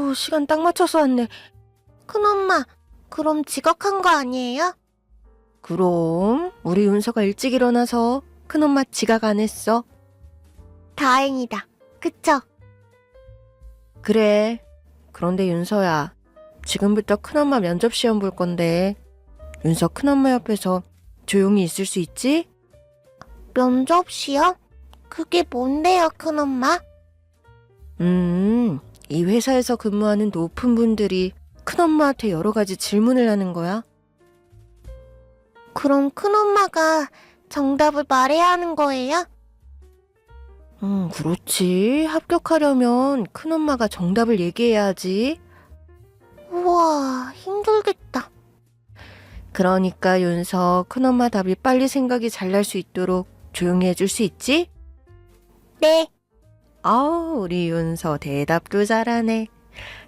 아우, 시간 딱 맞춰서 왔네. 큰엄마, 그럼 지각한 거 아니에요? 그럼 우리 윤서가 일찍 일어나서 큰엄마 지각 안 했어. 다행이다. 그쵸? 그래. 그런데 윤서야, 지금부터 큰엄마 면접 시험 볼 건데 윤서 큰엄마 옆에서 조용히 있을 수 있지? 면접 시험? 그게 뭔데요, 큰엄마? 이 회사에서 근무하는 높은 분들이 큰엄마한테 여러 가지 질문을 하는 거야. 그럼 큰엄마가 정답을 말해야 하는 거예요? 그렇지. 합격하려면 큰엄마가 정답을 얘기해야 하지. 우와, 힘들겠다. 그러니까 윤서, 큰엄마 답이 빨리 생각이 잘 날 수 있도록 조용히 해줄 수 있지? 네, 아우, 우리 윤서 대답도 잘하네.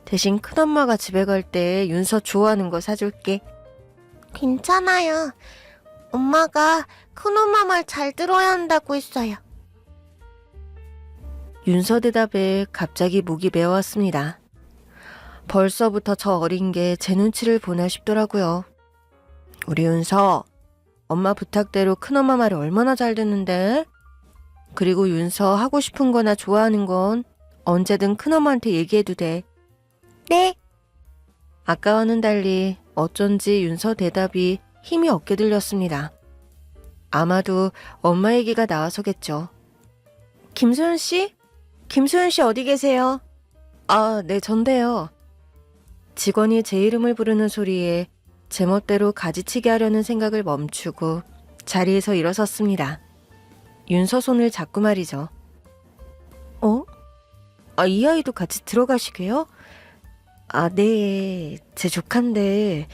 대신 큰엄마가 집에 갈 때 윤서 좋아하는 거 사줄게. 괜찮아요. 엄마가 큰엄마 말 잘 들어야 한다고 했어요. 윤서 대답에 갑자기 목이 메어왔습니다. 벌써부터 저 어린 게 제 눈치를 보나 싶더라고요. 우리 윤서, 엄마 부탁대로 큰엄마 말을 얼마나 잘 듣는데? 그리고 윤서 하고 싶은 거나 좋아하는 건 언제든 큰엄마한테 얘기해도 돼. 네, 아까와는 달리 어쩐지 윤서 대답이 힘이 없게 들렸습니다. 아마도 엄마 얘기가 나와서겠죠. 김소연 씨? 김소연 씨 어디 계세요? 아, 네, 전데요. 직원이 제 이름을 부르는 소리에 제멋대로 가지치기 하려는 생각을 멈추고 자리에서 일어섰습니다. 윤서 손을 잡고 말이죠. 어? 아, 이 아이도 같이 들어가시게요? 아, 네. 제 조카인데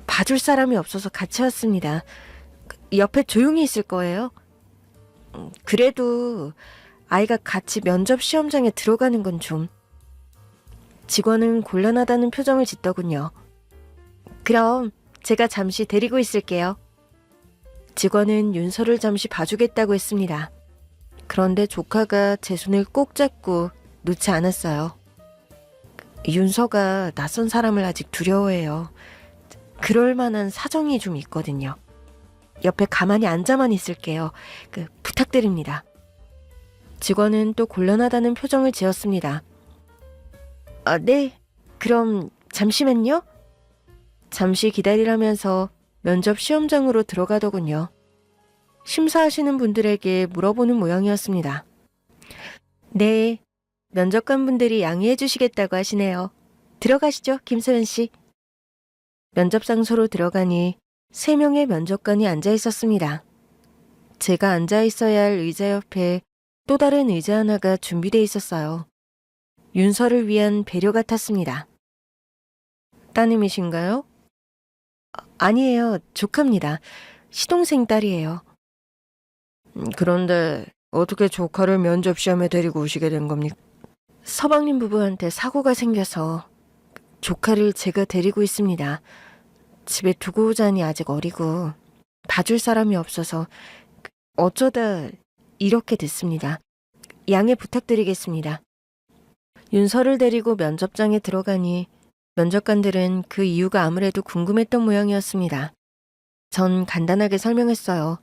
봐줄 사람이 없어서 같이 왔습니다. 옆에 조용히 있을 거예요. 그래도 아이가 같이 면접 시험장에 들어가는 건 좀. 직원은 곤란하다는 표정을 짓더군요. 그럼 제가 잠시 데리고 있을게요. 직원은 윤서를 잠시 봐주겠다고 했습니다. 그런데 조카가 제 손을 꼭 잡고 놓지 않았어요. 윤서가 낯선 사람을 아직 두려워해요. 그럴 만한 사정이 좀 있거든요. 옆에 가만히 앉아만 있을게요. 부탁드립니다. 직원은 또 곤란하다는 표정을 지었습니다. 아, 네. 그럼 잠시만요. 잠시 기다리라면서 면접 시험장으로 들어가더군요. 심사하시는 분들에게 물어보는 모양이었습니다. 네, 면접관 분들이 양해해 주시겠다고 하시네요. 들어가시죠, 김소연 씨. 면접 장소로 들어가니 3명의 면접관이 앉아 있었습니다. 제가 앉아 있어야 할 의자 옆에 또 다른 의자 하나가 준비돼 있었어요. 윤서를 위한 배려 같았습니다. 따님이신가요? 아니에요, 조카입니다. 시동생 딸이에요. 그런데 어떻게 조카를 면접 시험에 데리고 오시게 된 겁니까? 서방님 부부한테 사고가 생겨서 조카를 제가 데리고 있습니다. 집에 두고 오자니 아직 어리고 봐줄 사람이 없어서 어쩌다 이렇게 됐습니다. 양해 부탁드리겠습니다. 윤서를 데리고 면접장에 들어가니 면접관들은 그 이유가 아무래도 궁금했던 모양이었습니다. 전 간단하게 설명했어요.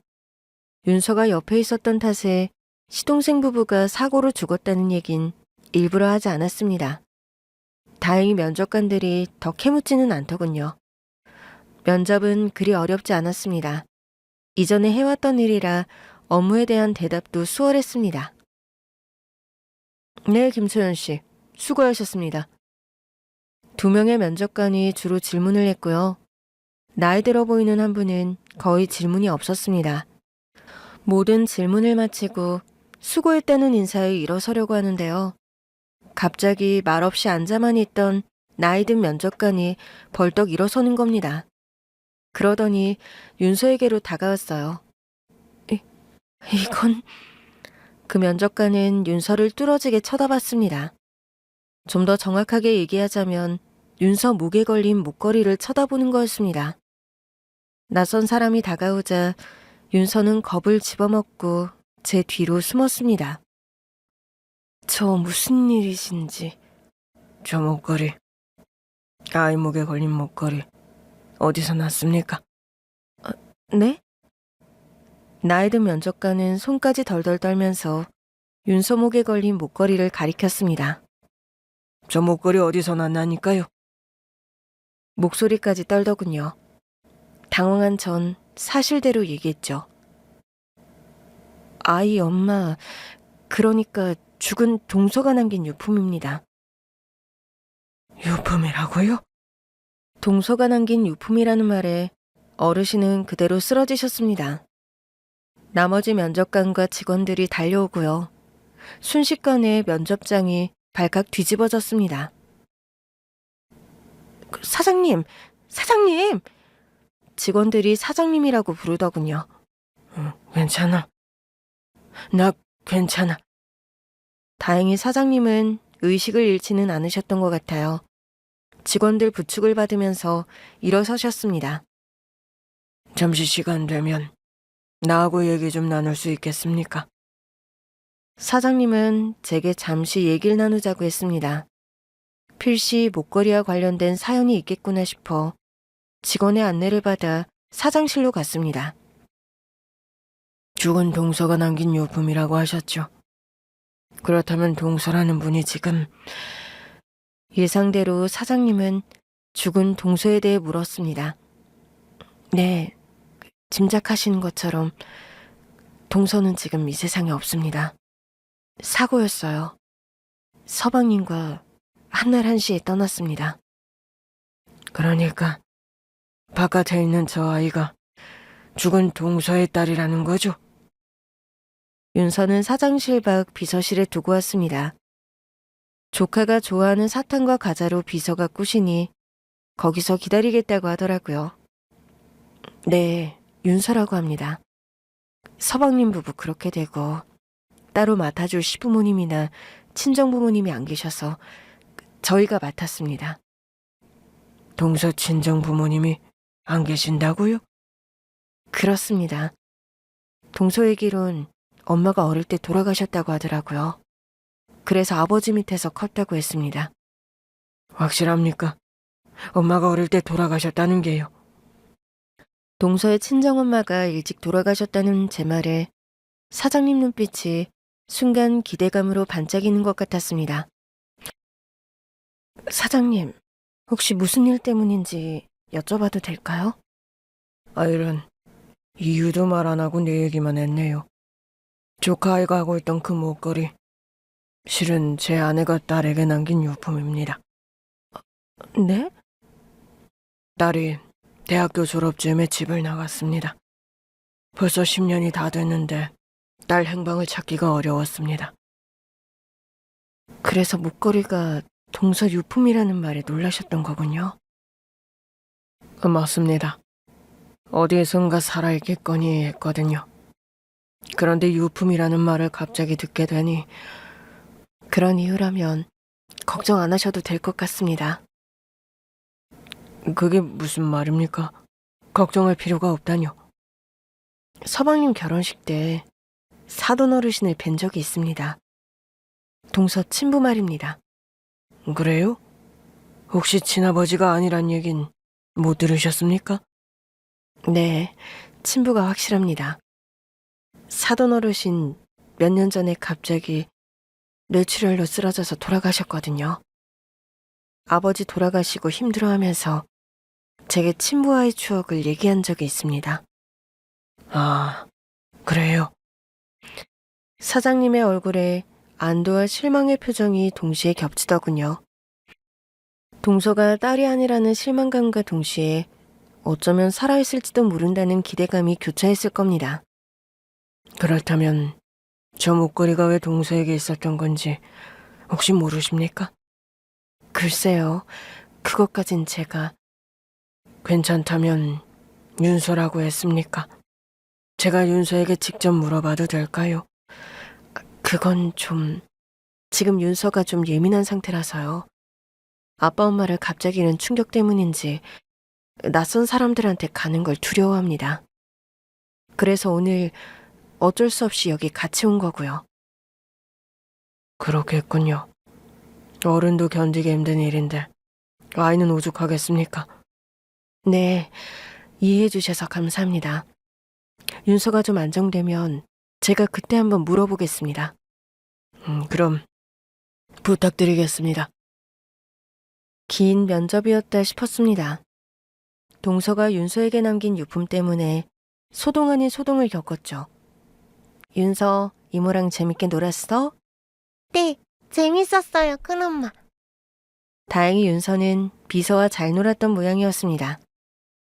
윤서가 옆에 있었던 탓에 시동생 부부가 사고로 죽었다는 얘긴 일부러 하지 않았습니다. 다행히 면접관들이 더 캐묻지는 않더군요. 면접은 그리 어렵지 않았습니다. 이전에 해왔던 일이라 업무에 대한 대답도 수월했습니다. 네, 김소연 씨. 수고하셨습니다. 2명의 면접관이 주로 질문을 했고요. 나이 들어 보이는 한 분은 거의 질문이 없었습니다. 모든 질문을 마치고 수고했다는 인사에 일어서려고 하는데요. 갑자기 말없이 앉아만 있던 나이 든 면접관이 벌떡 일어서는 겁니다. 그러더니 윤서에게로 다가왔어요. 이건... 그 면접관은 윤서를 뚫어지게 쳐다봤습니다. 좀 더 정확하게 얘기하자면 윤서 목에 걸린 목걸이를 쳐다보는 거였습니다. 낯선 사람이 다가오자 윤서는 겁을 집어먹고 제 뒤로 숨었습니다. 저 무슨 일이신지 저 목걸이, 아이 목에 걸린 목걸이, 어디서 났습니까? 네? 나이 든 면접관은 손까지 덜덜 떨면서 윤서 목에 걸린 목걸이를 가리켰습니다. 저 목걸이 어디서 났나니까요? 목소리까지 떨더군요. 당황한 전 사실대로 얘기했죠. 아이 엄마, 그러니까 죽은 동서가 남긴 유품입니다. 유품이라고요? 동서가 남긴 유품이라는 말에 어르신은 그대로 쓰러지셨습니다. 나머지 면접관과 직원들이 달려오고요. 순식간에 면접장이 발칵 뒤집어졌습니다. 사장님! 사장님! 직원들이 사장님이라고 부르더군요. 괜찮아. 나 괜찮아. 다행히 사장님은 의식을 잃지는 않으셨던 것 같아요. 직원들 부축을 받으면서 일어서셨습니다. 잠시 시간 되면 나하고 얘기 좀 나눌 수 있겠습니까? 사장님은 제게 잠시 얘기를 나누자고 했습니다. 필시 목걸이와 관련된 사연이 있겠구나 싶어 직원의 안내를 받아 사장실로 갔습니다. 죽은 동서가 남긴 유품이라고 하셨죠? 그렇다면 동서라는 분이 지금... 예상대로 사장님은 죽은 동서에 대해 물었습니다. 네, 짐작하시는 것처럼 동서는 지금 이 세상에 없습니다. 사고였어요. 서방님과 한날 한시에 떠났습니다. 그러니까 바깥에 있는 저 아이가 죽은 동서의 딸이라는 거죠? 윤서는 사장실 밖 비서실에 두고 왔습니다. 조카가 좋아하는 사탕과 과자로 비서가 꾸시니 거기서 기다리겠다고 하더라고요. 네, 윤서라고 합니다. 서방님 부부 그렇게 되고 따로 맡아줄 시부모님이나 친정부모님이 안 계셔서 저희가 맡았습니다. 동서 친정부모님이 안 계신다고요? 그렇습니다. 동서 얘기론 엄마가 어릴 때 돌아가셨다고 하더라고요. 그래서 아버지 밑에서 컸다고 했습니다. 확실합니까? 엄마가 어릴 때 돌아가셨다는 게요. 동서의 친정엄마가 일찍 돌아가셨다는 제 말에 사장님 눈빛이 순간 기대감으로 반짝이는 것 같았습니다. 사장님, 혹시 무슨 일 때문인지 여쭤봐도 될까요? 이런, 이유도 말 안 하고 내 얘기만 했네요. 조카 아이가 하고 있던 그 목걸이, 실은 제 아내가 딸에게 남긴 유품입니다. 네? 딸이 대학교 졸업쯤에 집을 나갔습니다. 벌써 10년이 다 됐는데 딸 행방을 찾기가 어려웠습니다. 그래서 목걸이가 동서 유품이라는 말에 놀라셨던 거군요. 맞습니다. 어디선가 살아있겠거니 했거든요. 그런데 유품이라는 말을 갑자기 듣게 되니 그런 이유라면 걱정 안 하셔도 될 것 같습니다. 그게 무슨 말입니까? 걱정할 필요가 없다뇨. 서방님 결혼식 때 사돈 어르신을 뵌 적이 있습니다. 동서 친부 말입니다. 그래요? 혹시 친아버지가 아니란 얘긴 못 들으셨습니까? 네, 친부가 확실합니다. 사돈 어르신 몇 년 전에 갑자기 뇌출혈로 쓰러져서 돌아가셨거든요. 아버지 돌아가시고 힘들어하면서 제게 친부와의 추억을 얘기한 적이 있습니다. 아, 그래요? 사장님의 얼굴에 안도와 실망의 표정이 동시에 겹치더군요. 동서가 딸이 아니라는 실망감과 동시에 어쩌면 살아있을지도 모른다는 기대감이 교차했을 겁니다. 그렇다면 저 목걸이가 왜 동서에게 있었던 건지 혹시 모르십니까? 글쎄요, 그것까진 제가... 괜찮다면 윤서라고 했습니까? 제가 윤서에게 직접 물어봐도 될까요? 그건 좀... 지금 윤서가 좀 예민한 상태라서요. 아빠 엄마를 갑자기 잃은 충격 때문인지 낯선 사람들한테 가는 걸 두려워합니다. 그래서 오늘 어쩔 수 없이 여기 같이 온 거고요. 그렇겠군요. 어른도 견디기 힘든 일인데 아이는 오죽하겠습니까? 네, 이해해 주셔서 감사합니다. 윤서가 좀 안정되면 제가 그때 한번 물어보겠습니다. 그럼 부탁드리겠습니다. 긴 면접이었다 싶었습니다. 동서가 윤서에게 남긴 유품 때문에 소동 아닌 소동을 겪었죠. 윤서, 이모랑 재밌게 놀았어? 네, 재밌었어요, 큰엄마. 다행히 윤서는 비서와 잘 놀았던 모양이었습니다.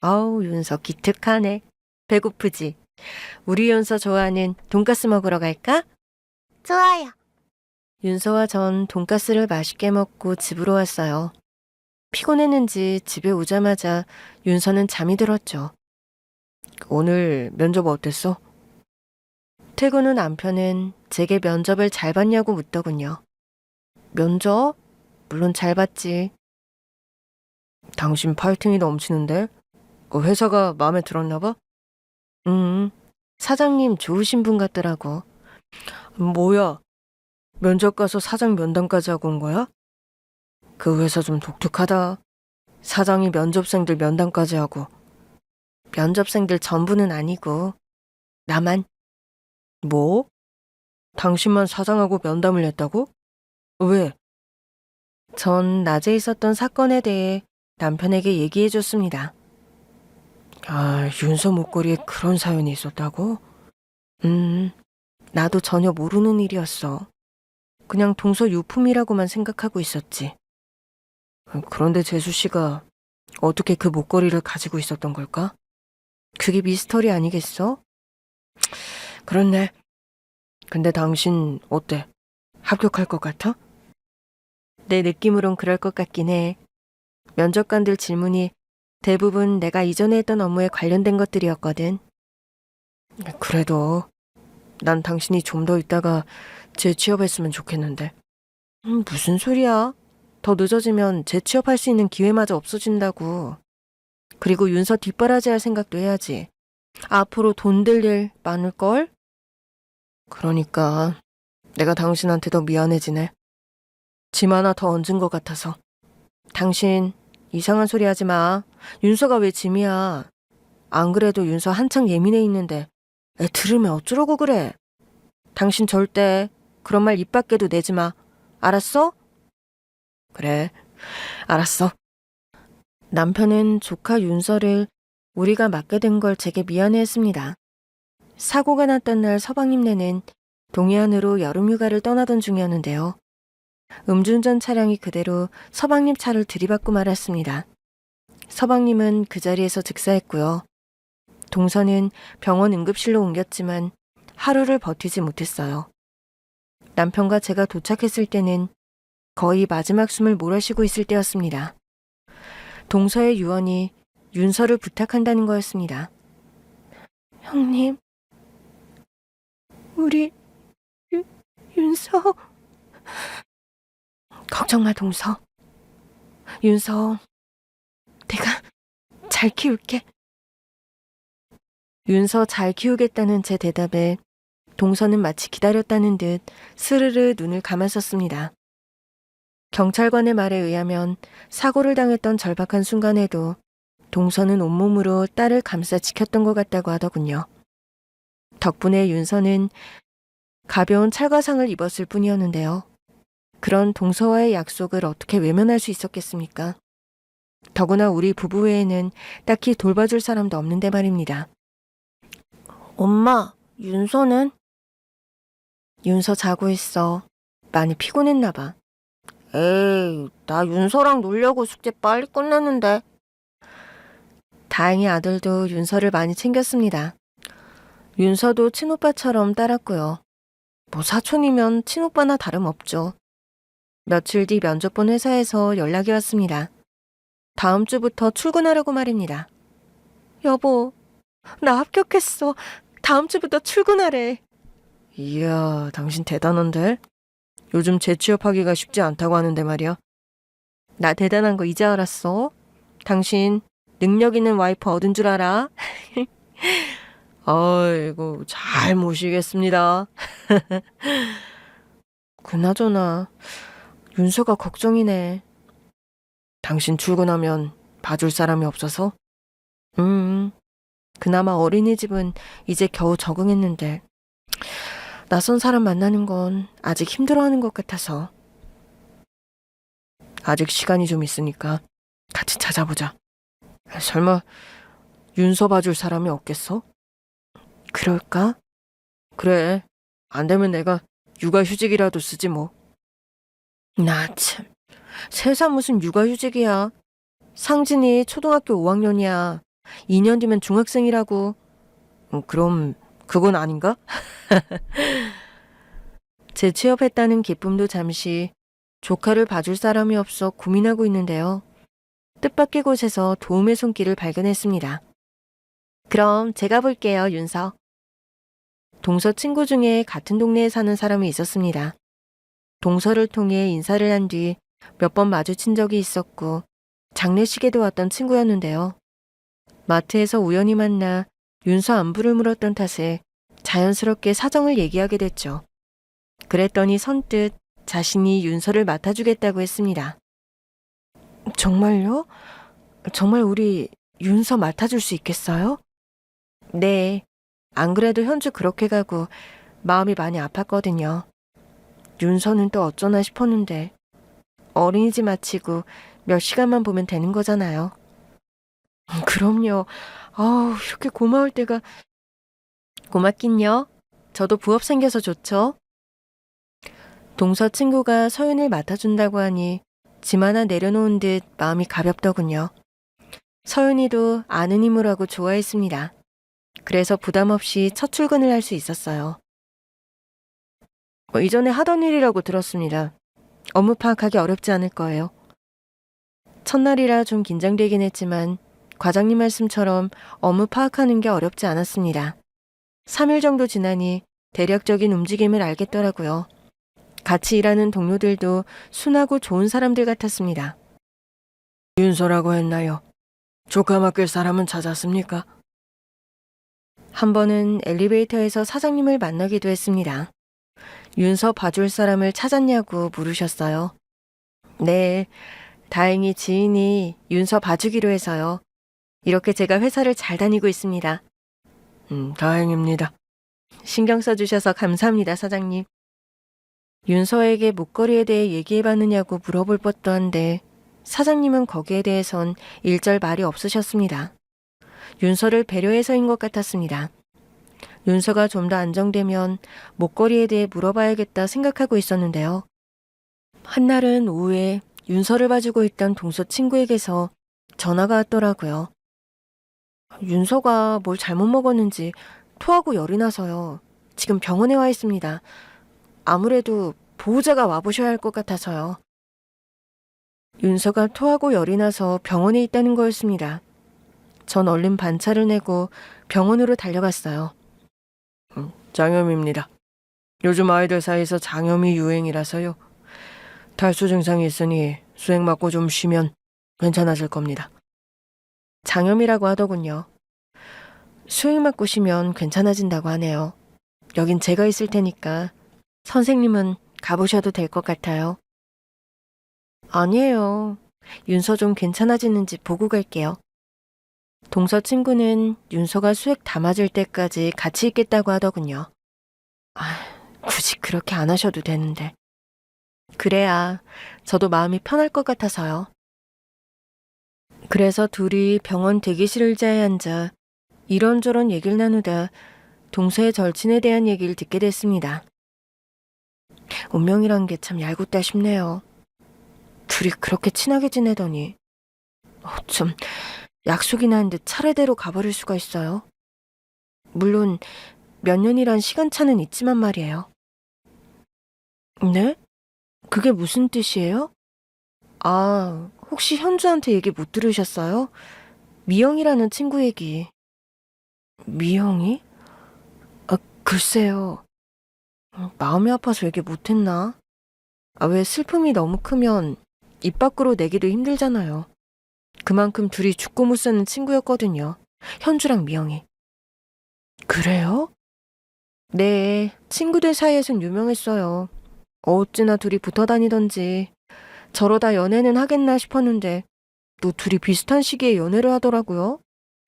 아우, 윤서 기특하네. 배고프지? 우리 윤서 좋아하는 돈가스 먹으러 갈까? 좋아요. 윤서와 전 돈가스를 맛있게 먹고 집으로 왔어요. 피곤했는지 집에 오자마자 윤서는 잠이 들었죠. 오늘 면접 어땠어? 퇴근 후 남편은 제게 면접을 잘 봤냐고 묻더군요. 면접? 물론 잘 봤지. 당신 파이팅이 넘치는데? 회사가 마음에 들었나 봐? 사장님 좋으신 분 같더라고. 뭐야? 면접 가서 사장 면담까지 하고 온 거야? 그 회사 좀 독특하다. 사장이 면접생들 면담까지 하고. 면접생들 전부는 아니고 나만. 뭐? 당신만 사장하고 면담을 했다고? 왜? 전 낮에 있었던 사건에 대해 남편에게 얘기해줬습니다. 아, 윤서 목걸이에 그런 사연이 있었다고? 나도 전혀 모르는 일이었어. 그냥 동서 유품이라고만 생각하고 있었지. 그런데 재수 씨가 어떻게 그 목걸이를 가지고 있었던 걸까? 그게 미스터리 아니겠어? 그렇네. 근데 당신 어때? 합격할 것 같아? 내 느낌으론 그럴 것 같긴 해. 면접관들 질문이 대부분 내가 이전에 했던 업무에 관련된 것들이었거든. 그래도 난 당신이 좀 더 있다가 재취업했으면 좋겠는데. 무슨 소리야? 더 늦어지면 재취업할 수 있는 기회마저 없어진다고. 그리고 윤서 뒷바라지할 생각도 해야지. 앞으로 돈 들 일 많을걸? 그러니까 내가 당신한테 더 미안해지네. 짐 하나 더 얹은 것 같아서. 당신 이상한 소리 하지 마. 윤서가 왜 짐이야. 안 그래도 윤서 한창 예민해 있는데 애 들으면 어쩌라고 그래. 당신 절대 그런 말 입 밖에도 내지 마. 알았어? 그래, 알았어. 남편은 조카 윤서를 우리가 맡게 된 걸 제게 미안해했습니다. 사고가 났던 날 서방님네는 동해안으로 여름휴가를 떠나던 중이었는데요. 음주운전 차량이 그대로 서방님 차를 들이받고 말았습니다. 서방님은 그 자리에서 즉사했고요. 동서는 병원 응급실로 옮겼지만 하루를 버티지 못했어요. 남편과 제가 도착했을 때는 거의 마지막 숨을 몰아쉬고 있을 때였습니다. 동서의 유언이 윤서를 부탁한다는 거였습니다. 형님, 우리 윤서. 걱정 마, 동서. 윤서, 내가 잘 키울게. 윤서 잘 키우겠다는 제 대답에 동서는 마치 기다렸다는 듯 스르르 눈을 감았었습니다. 경찰관의 말에 의하면 사고를 당했던 절박한 순간에도 동서는 온몸으로 딸을 감싸 지켰던 것 같다고 하더군요. 덕분에 윤서는 가벼운 찰과상을 입었을 뿐이었는데요. 그런 동서와의 약속을 어떻게 외면할 수 있었겠습니까? 더구나 우리 부부 외에는 딱히 돌봐줄 사람도 없는데 말입니다. 엄마, 윤서는? 윤서 자고 있어. 많이 피곤했나 봐. 에이, 나 윤서랑 놀려고 숙제 빨리 끝냈는데. 다행히 아들도 윤서를 많이 챙겼습니다. 윤서도 친오빠처럼 따랐고요. 뭐 사촌이면 친오빠나 다름없죠. 며칠 뒤 면접 본 회사에서 연락이 왔습니다. 다음 주부터 출근하라고 말입니다. 여보, 나 합격했어. 다음 주부터 출근하래. 이야, 당신 대단한데? 요즘 재취업하기가 쉽지 않다고 하는데 말이야. 나 대단한 거 이제 알았어. 당신 능력 있는 와이프 얻은 줄 알아? 아이고, 잘 모시겠습니다. 그나저나 윤서가 걱정이네. 당신 출근하면 봐줄 사람이 없어서? 그나마 어린이집은 이제 겨우 적응했는데 낯선 사람 만나는 건 아직 힘들어하는 것 같아서. 아직 시간이 좀 있으니까 같이 찾아보자. 설마 윤서 봐줄 사람이 없겠어? 그럴까? 그래. 안 되면 내가 육아휴직이라도 쓰지 뭐. 나 참. 세상 무슨 육아휴직이야. 상진이 초등학교 5학년이야. 2년 뒤면 중학생이라고. 그럼 그건 아닌가? 재취업했다는 기쁨도 잠시 조카를 봐줄 사람이 없어 고민하고 있는데요. 뜻밖의 곳에서 도움의 손길을 발견했습니다. 그럼 제가 볼게요, 윤서. 동서 친구 중에 같은 동네에 사는 사람이 있었습니다. 동서를 통해 인사를 한 뒤 몇 번 마주친 적이 있었고 장례식에도 왔던 친구였는데요. 마트에서 우연히 만나 윤서 안부를 물었던 탓에 자연스럽게 사정을 얘기하게 됐죠. 그랬더니 선뜻 자신이 윤서를 맡아주겠다고 했습니다. 정말요? 정말 우리 윤서 맡아줄 수 있겠어요? 네. 안 그래도 현주 그렇게 가고 마음이 많이 아팠거든요. 윤서는 또 어쩌나 싶었는데 어린이집 마치고 몇 시간만 보면 되는 거잖아요. 그럼요. 아우, 이렇게 고마울 때가. 고맙긴요. 저도 부업 생겨서 좋죠. 동서 친구가 서윤을 맡아준다고 하니 짐 하나 내려놓은 듯 마음이 가볍더군요. 서윤이도 아는 힘으로하고 좋아했습니다. 그래서 부담 없이 첫 출근을 할 수 있었어요. 이전에 하던 일이라고 들었습니다. 업무 파악하기 어렵지 않을 거예요. 첫날이라 좀 긴장되긴 했지만 과장님 말씀처럼 업무 파악하는 게 어렵지 않았습니다. 3일 정도 지나니 대략적인 움직임을 알겠더라고요. 같이 일하는 동료들도 순하고 좋은 사람들 같았습니다. 윤서라고 했나요? 조카 맡길 사람은 찾았습니까? 한 번은 엘리베이터에서 사장님을 만나기도 했습니다. 윤서 봐줄 사람을 찾았냐고 물으셨어요. 네, 다행히 지인이 윤서 봐주기로 해서요. 이렇게 제가 회사를 잘 다니고 있습니다. 다행입니다. 신경 써주셔서 감사합니다, 사장님. 윤서에게 목걸이에 대해 얘기해봤느냐고 물어볼 법도 한데 사장님은 거기에 대해선 일절 말이 없으셨습니다. 윤서를 배려해서인 것 같았습니다. 윤서가 좀 더 안정되면 목걸이에 대해 물어봐야겠다 생각하고 있었는데요. 한날은 오후에 윤서를 봐주고 있던 동서 친구에게서 전화가 왔더라고요. 윤서가 뭘 잘못 먹었는지 토하고 열이 나서요. 지금 병원에 와 있습니다. 아무래도 보호자가 와보셔야 할 것 같아서요. 윤서가 토하고 열이 나서 병원에 있다는 거였습니다. 전 얼른 반차를 내고 병원으로 달려갔어요. 장염입니다. 요즘 아이들 사이에서 장염이 유행이라서요. 탈수 증상이 있으니 수액 맞고 좀 쉬면 괜찮아질 겁니다. 장염이라고 하더군요. 수액 맞고 쉬면 괜찮아진다고 하네요. 여긴 제가 있을 테니까 선생님은 가보셔도 될 것 같아요. 아니에요. 윤서 좀 괜찮아지는지 보고 갈게요. 동서 친구는 윤서가 수액 다 맞을 때까지 같이 있겠다고 하더군요. 굳이 그렇게 안 하셔도 되는데. 그래야 저도 마음이 편할 것 같아서요. 그래서 둘이 병원 대기실 의자에 앉아 이런저런 얘기를 나누다 동서의 절친에 대한 얘기를 듣게 됐습니다. 운명이란 게 참 얄궂다 싶네요. 둘이 그렇게 친하게 지내더니 어쩜 약속이나 한 듯 차례대로 가버릴 수가 있어요. 물론 몇 년이란 시간차는 있지만 말이에요. 네? 그게 무슨 뜻이에요? 아, 혹시 현주한테 얘기 못 들으셨어요? 미영이라는 친구 얘기. 미영이? 글쎄요. 마음이 아파서 얘기 못했나? 왜 슬픔이 너무 크면 입 밖으로 내기도 힘들잖아요. 그만큼 둘이 죽고 못 사는 친구였거든요. 현주랑 미영이. 그래요? 네, 친구들 사이에선 유명했어요. 어찌나 둘이 붙어 다니던지 저러다 연애는 하겠나 싶었는데 또 둘이 비슷한 시기에 연애를 하더라고요.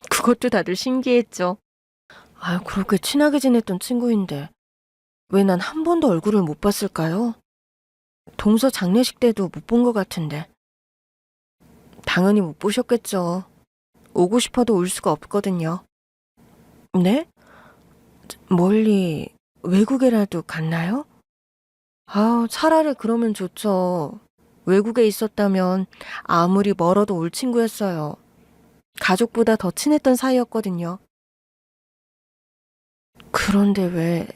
그것도 다들 신기했죠. 아, 그렇게 친하게 지냈던 친구인데 왜 난 한 번도 얼굴을 못 봤을까요? 동서 장례식 때도 못 본 것 같은데. 당연히 못 보셨겠죠. 오고 싶어도 올 수가 없거든요. 네? 멀리 외국에라도 갔나요? 아, 차라리 그러면 좋죠. 외국에 있었다면 아무리 멀어도 올 친구였어요. 가족보다 더 친했던 사이였거든요. 그런데 왜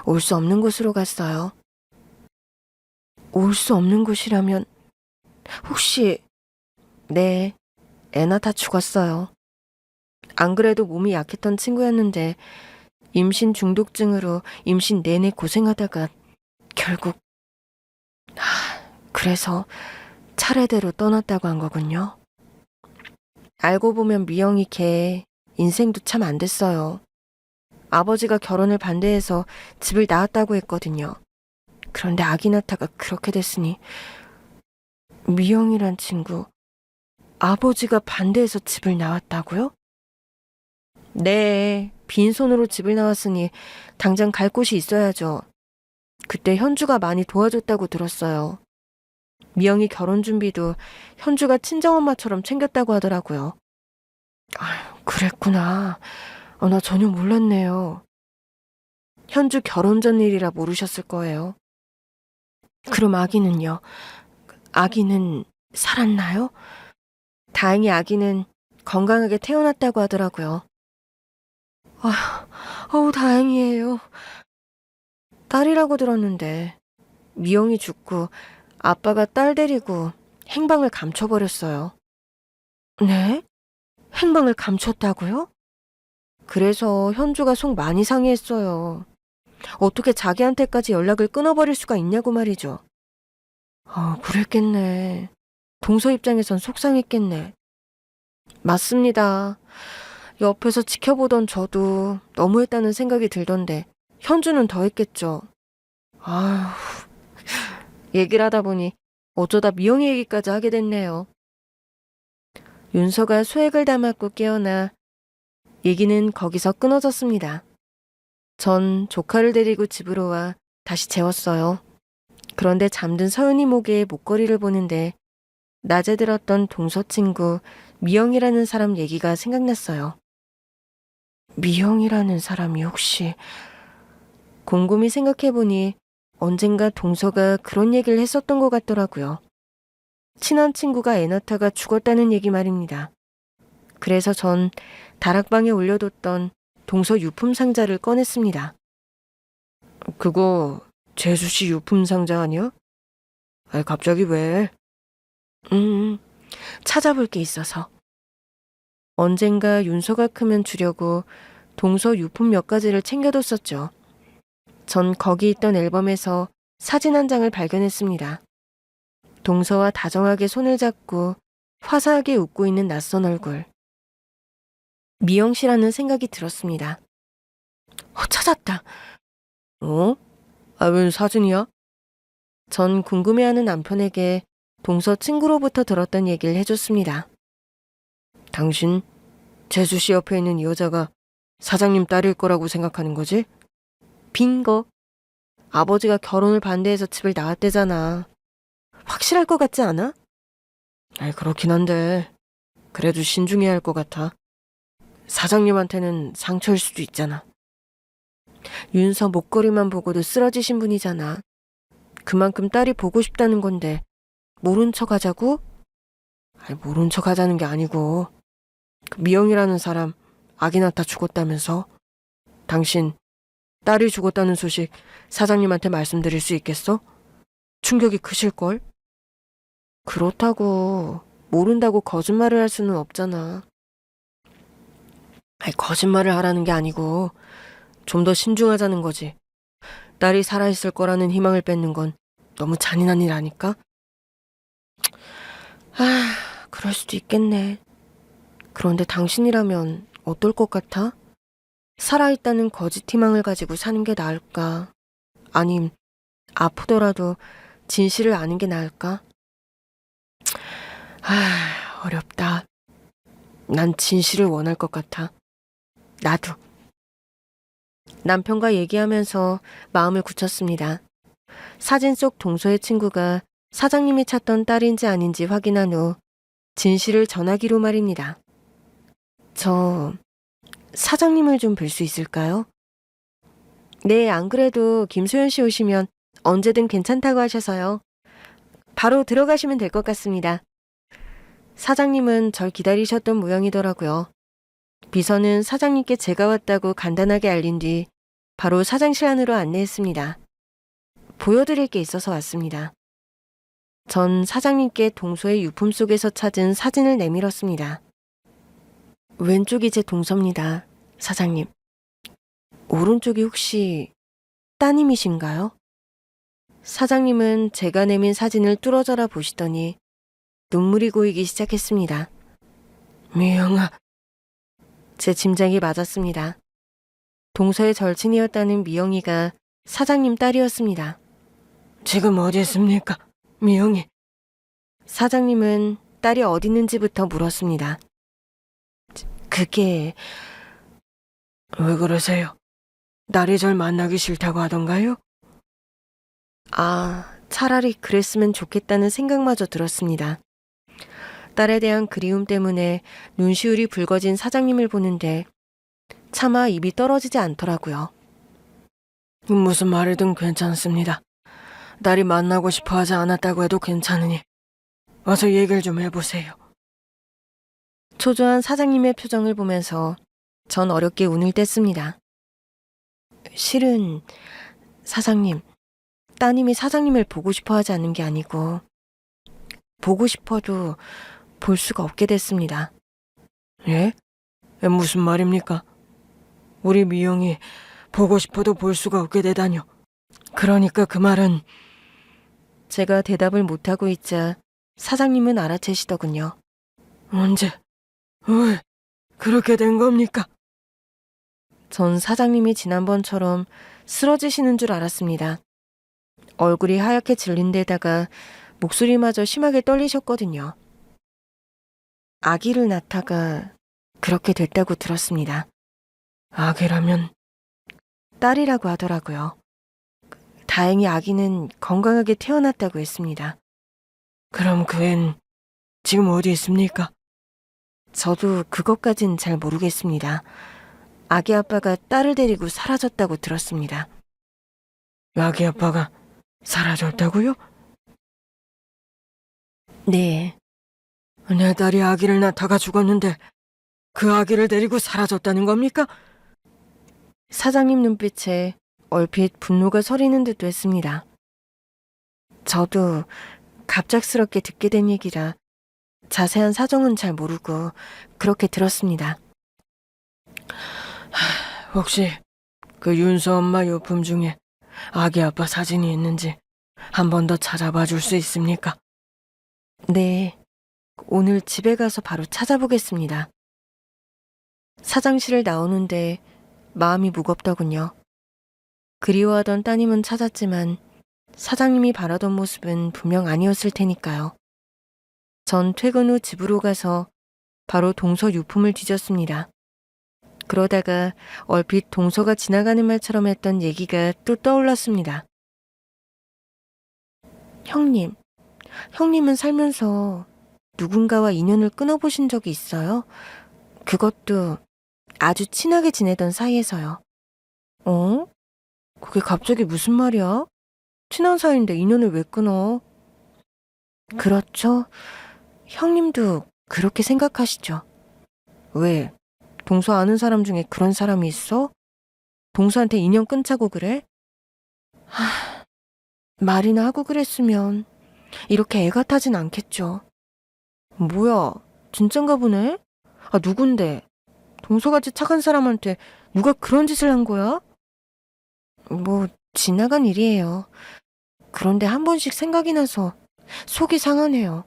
올 수 없는 곳으로 갔어요? 올 수 없는 곳이라면 혹시 네, 애나 다 죽었어요. 안 그래도 몸이 약했던 친구였는데 임신 중독증으로 임신 내내 고생하다가 결국 그래서 차례대로 떠났다고 한 거군요. 알고 보면 미영이 걔 인생도 참 안 됐어요. 아버지가 결혼을 반대해서 집을 나왔다고 했거든요. 그런데 아기나타가 그렇게 됐으니 미영이란 친구 아버지가 반대해서 집을 나왔다고요? 네, 빈손으로 집을 나왔으니 당장 갈 곳이 있어야죠. 그때 현주가 많이 도와줬다고 들었어요. 미영이 결혼 준비도 현주가 친정엄마처럼 챙겼다고 하더라고요. 아, 그랬구나. 나 전혀 몰랐네요. 현주 결혼 전 일이라 모르셨을 거예요. 그럼 아기는요? 아기는 살았나요? 다행히 아기는 건강하게 태어났다고 하더라고요. 다행이에요. 딸이라고 들었는데 미영이 죽고 아빠가 딸 데리고 행방을 감춰버렸어요. 네? 행방을 감췄다고요? 그래서 현주가 속 많이 상해했어요. 어떻게 자기한테까지 연락을 끊어버릴 수가 있냐고 말이죠. 그랬겠네. 동서 입장에선 속상했겠네. 맞습니다. 옆에서 지켜보던 저도 너무했다는 생각이 들던데 현주는 더 했겠죠. 아휴, 얘기를 하다 보니 어쩌다 미영이 얘기까지 하게 됐네요. 윤서가 소액을 담았고 깨어나 얘기는 거기서 끊어졌습니다. 전 조카를 데리고 집으로 와 다시 재웠어요. 그런데 잠든 서윤이 목에 목걸이를 보는데 낮에 들었던 동서 친구 미영이라는 사람 얘기가 생각났어요. 미영이라는 사람이 혹시 곰곰이 생각해보니 언젠가 동서가 그런 얘기를 했었던 것 같더라고요. 친한 친구가 애 낳다가 죽었다는 얘기 말입니다. 그래서 전 다락방에 올려뒀던 동서 유품 상자를 꺼냈습니다. 그거 재수씨 유품 상자 아니야? 갑자기 왜? 찾아볼 게 있어서. 언젠가 윤서가 크면 주려고 동서 유품 몇 가지를 챙겨뒀었죠. 전 거기 있던 앨범에서 사진 한 장을 발견했습니다. 동서와 다정하게 손을 잡고 화사하게 웃고 있는 낯선 얼굴. 미영 씨라는 생각이 들었습니다. 찾았다. 웬 사진이야? 전 궁금해하는 남편에게 동서 친구로부터 들었던 얘기를 해줬습니다. 당신, 재수 씨 옆에 있는 이 여자가 사장님 딸일 거라고 생각하는 거지? 빙고. 아버지가 결혼을 반대해서 집을 나왔대잖아. 확실할 것 같지 않아? 그렇긴 한데 그래도 신중해야 할 것 같아. 사장님한테는 상처일 수도 있잖아. 윤서 목걸이만 보고도 쓰러지신 분이잖아. 그만큼 딸이 보고 싶다는 건데 모른 척 하자고? 모른 척 하자는 게 아니고 그 미영이라는 사람 아기 낳다 죽었다면서? 당신 딸이 죽었다는 소식 사장님한테 말씀드릴 수 있겠어? 충격이 크실걸? 그렇다고 모른다고 거짓말을 할 수는 없잖아. 거짓말을 하라는 게 아니고 좀 더 신중하자는 거지. 딸이 살아있을 거라는 희망을 뺏는 건 너무 잔인한 일 아닐까? 그럴 수도 있겠네. 그런데 당신이라면 어떨 것 같아? 살아있다는 거짓 희망을 가지고 사는 게 나을까? 아님 아프더라도 진실을 아는 게 나을까? 어렵다. 난 진실을 원할 것 같아. 나도. 남편과 얘기하면서 마음을 굳혔습니다. 사진 속 동서의 친구가 사장님이 찾던 딸인지 아닌지 확인한 후 진실을 전하기로 말입니다. 저 사장님을 좀 뵐 수 있을까요? 네, 안 그래도 김소연 씨 오시면 언제든 괜찮다고 하셔서요. 바로 들어가시면 될 것 같습니다. 사장님은 절 기다리셨던 모양이더라고요. 비서는 사장님께 제가 왔다고 간단하게 알린 뒤 바로 사장실 안으로 안내했습니다. 보여드릴 게 있어서 왔습니다. 전 사장님께 동서의 유품 속에서 찾은 사진을 내밀었습니다. 왼쪽이 제 동서입니다, 사장님. 오른쪽이 혹시 따님이신가요? 사장님은 제가 내민 사진을 뚫어져라 보시더니 눈물이 고이기 시작했습니다. 미영아. 제 짐작이 맞았습니다. 동서의 절친이었다는 미영이가 사장님 딸이었습니다. 지금 어디 있습니까, 미영이? 사장님은 딸이 어디 있는지부터 물었습니다. 그게... 왜 그러세요? 딸이 절 만나기 싫다고 하던가요? 차라리 그랬으면 좋겠다는 생각마저 들었습니다. 딸에 대한 그리움 때문에 눈시울이 붉어진 사장님을 보는데 차마 입이 떨어지지 않더라고요. 무슨 말이든 괜찮습니다. 딸이 만나고 싶어 하지 않았다고 해도 괜찮으니 어서 얘기를 좀 해보세요. 초조한 사장님의 표정을 보면서 전 어렵게 운을 뗐습니다. 실은 사장님, 따님이 사장님을 보고 싶어 하지 않는 게 아니고 보고 싶어도 볼 수가 없게 됐습니다. 예? 무슨 말입니까? 우리 미영이 보고 싶어도 볼 수가 없게 되다뇨. 그러니까 그 말은... 제가 대답을 못하고 있자 사장님은 알아채시더군요. 언제? 왜? 그렇게 된 겁니까? 전 사장님이 지난번처럼 쓰러지시는 줄 알았습니다. 얼굴이 하얗게 질린 데다가 목소리마저 심하게 떨리셨거든요. 아기를 낳다가 그렇게 됐다고 들었습니다. 아기라면? 딸이라고 하더라고요. 다행히 아기는 건강하게 태어났다고 했습니다. 그럼 그 앤 지금 어디 있습니까? 저도 그것까진 잘 모르겠습니다. 아기 아빠가 딸을 데리고 사라졌다고 들었습니다. 아기 아빠가 사라졌다고요? 네. 내 딸이 아기를 낳다가 죽었는데 그 아기를 데리고 사라졌다는 겁니까? 사장님 눈빛에 얼핏 분노가 서리는 듯도 했습니다. 저도 갑작스럽게 듣게 된 얘기라 자세한 사정은 잘 모르고 그렇게 들었습니다. 혹시 그 윤서 엄마 유품 중에 아기 아빠 사진이 있는지 한 번 더 찾아봐 줄 수 있습니까? 네, 오늘 집에 가서 바로 찾아보겠습니다. 사장실을 나오는데 마음이 무겁더군요. 그리워하던 따님은 찾았지만 사장님이 바라던 모습은 분명 아니었을 테니까요. 전 퇴근 후 집으로 가서 바로 동서 유품을 뒤졌습니다. 그러다가 얼핏 동서가 지나가는 말처럼 했던 얘기가 또 떠올랐습니다. 형님은 살면서 누군가와 인연을 끊어보신 적이 있어요? 그것도 아주 친하게 지내던 사이에서요. 어? 그게 갑자기 무슨 말이야? 친한 사이인데 인연을 왜 끊어? 그렇죠. 형님도 그렇게 생각하시죠. 왜? 동서 아는 사람 중에 그런 사람이 있어? 동서한테 인연 끊자고 그래? 말이나 하고 그랬으면 이렇게 애가 타진 않겠죠. 뭐야, 진짠가 보네? 누군데? 동서같이 착한 사람한테 누가 그런 짓을 한 거야? 뭐 지나간 일이에요. 그런데 한 번씩 생각이 나서 속이 상하네요.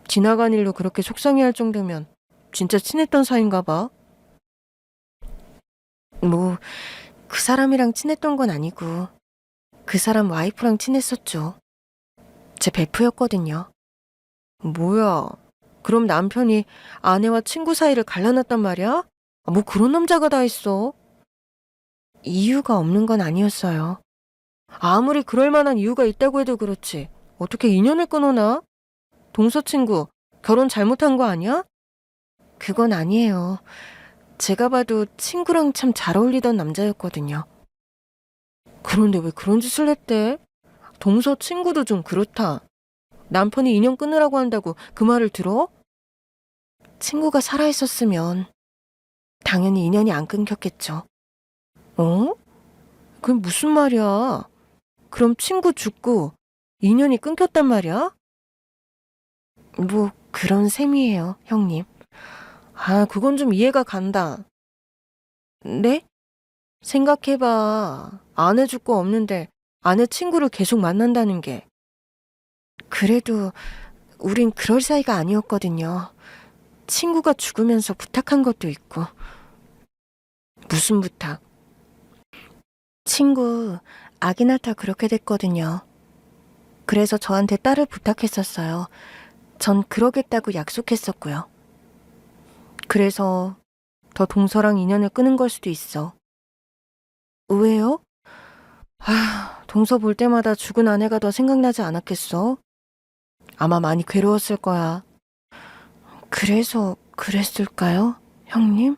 지나간 일로 그렇게 속상해할 정도면 진짜 친했던 사이인가 봐. 뭐 그 사람이랑 친했던 건 아니고 그 사람 와이프랑 친했었죠. 제 베프였거든요. 뭐야? 그럼 남편이 아내와 친구 사이를 갈라놨단 말이야? 뭐 그런 남자가 다 있어. 이유가 없는 건 아니었어요. 아무리 그럴 만한 이유가 있다고 해도 그렇지. 어떻게 인연을 끊어나? 동서 친구, 결혼 잘못한 거 아니야? 그건 아니에요. 제가 봐도 친구랑 참 잘 어울리던 남자였거든요. 그런데 왜 그런 짓을 했대? 동서 친구도 좀 그렇다. 남편이 인연 끊으라고 한다고 그 말을 들어? 친구가 살아있었으면 당연히 인연이 안 끊겼겠죠. 어? 그게 무슨 말이야? 그럼 친구 죽고 인연이 끊겼단 말이야? 뭐 그런 셈이에요, 형님. 아, 그건 좀 이해가 간다. 네? 생각해봐. 아내 죽고 없는데 아내 친구를 계속 만난다는 게. 그래도 우린 그럴 사이가 아니었거든요. 친구가 죽으면서 부탁한 것도 있고. 무슨 부탁? 친구 아기 낳다 그렇게 됐거든요. 그래서 저한테 딸을 부탁했었어요. 전 그러겠다고 약속했었고요. 그래서 더 동서랑 인연을 끊은 걸 수도 있어. 왜요? 아, 동서 볼 때마다 죽은 아내가 더 생각나지 않았겠어? 아마 많이 괴로웠을 거야. 그래서 그랬을까요, 형님?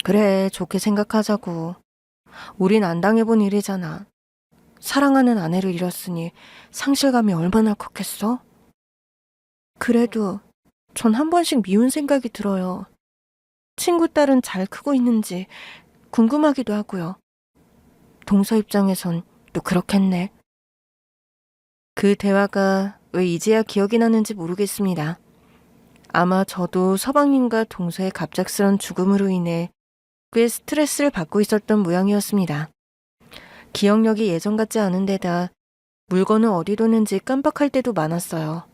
그래, 좋게 생각하자고. 우린 안 당해본 일이잖아. 사랑하는 아내를 잃었으니 상실감이 얼마나 컸겠어? 그래도 전 한 번씩 미운 생각이 들어요. 친구 딸은 잘 크고 있는지 궁금하기도 하고요. 동서 입장에선 또 그렇겠네. 그 대화가 왜 이제야 기억이 나는지 모르겠습니다. 아마 저도 서방님과 동서의 갑작스런 죽음으로 인해 꽤 스트레스를 받고 있었던 모양이었습니다. 기억력이 예전 같지 않은 데다 물건을 어디 뒀는지 깜빡할 때도 많았어요.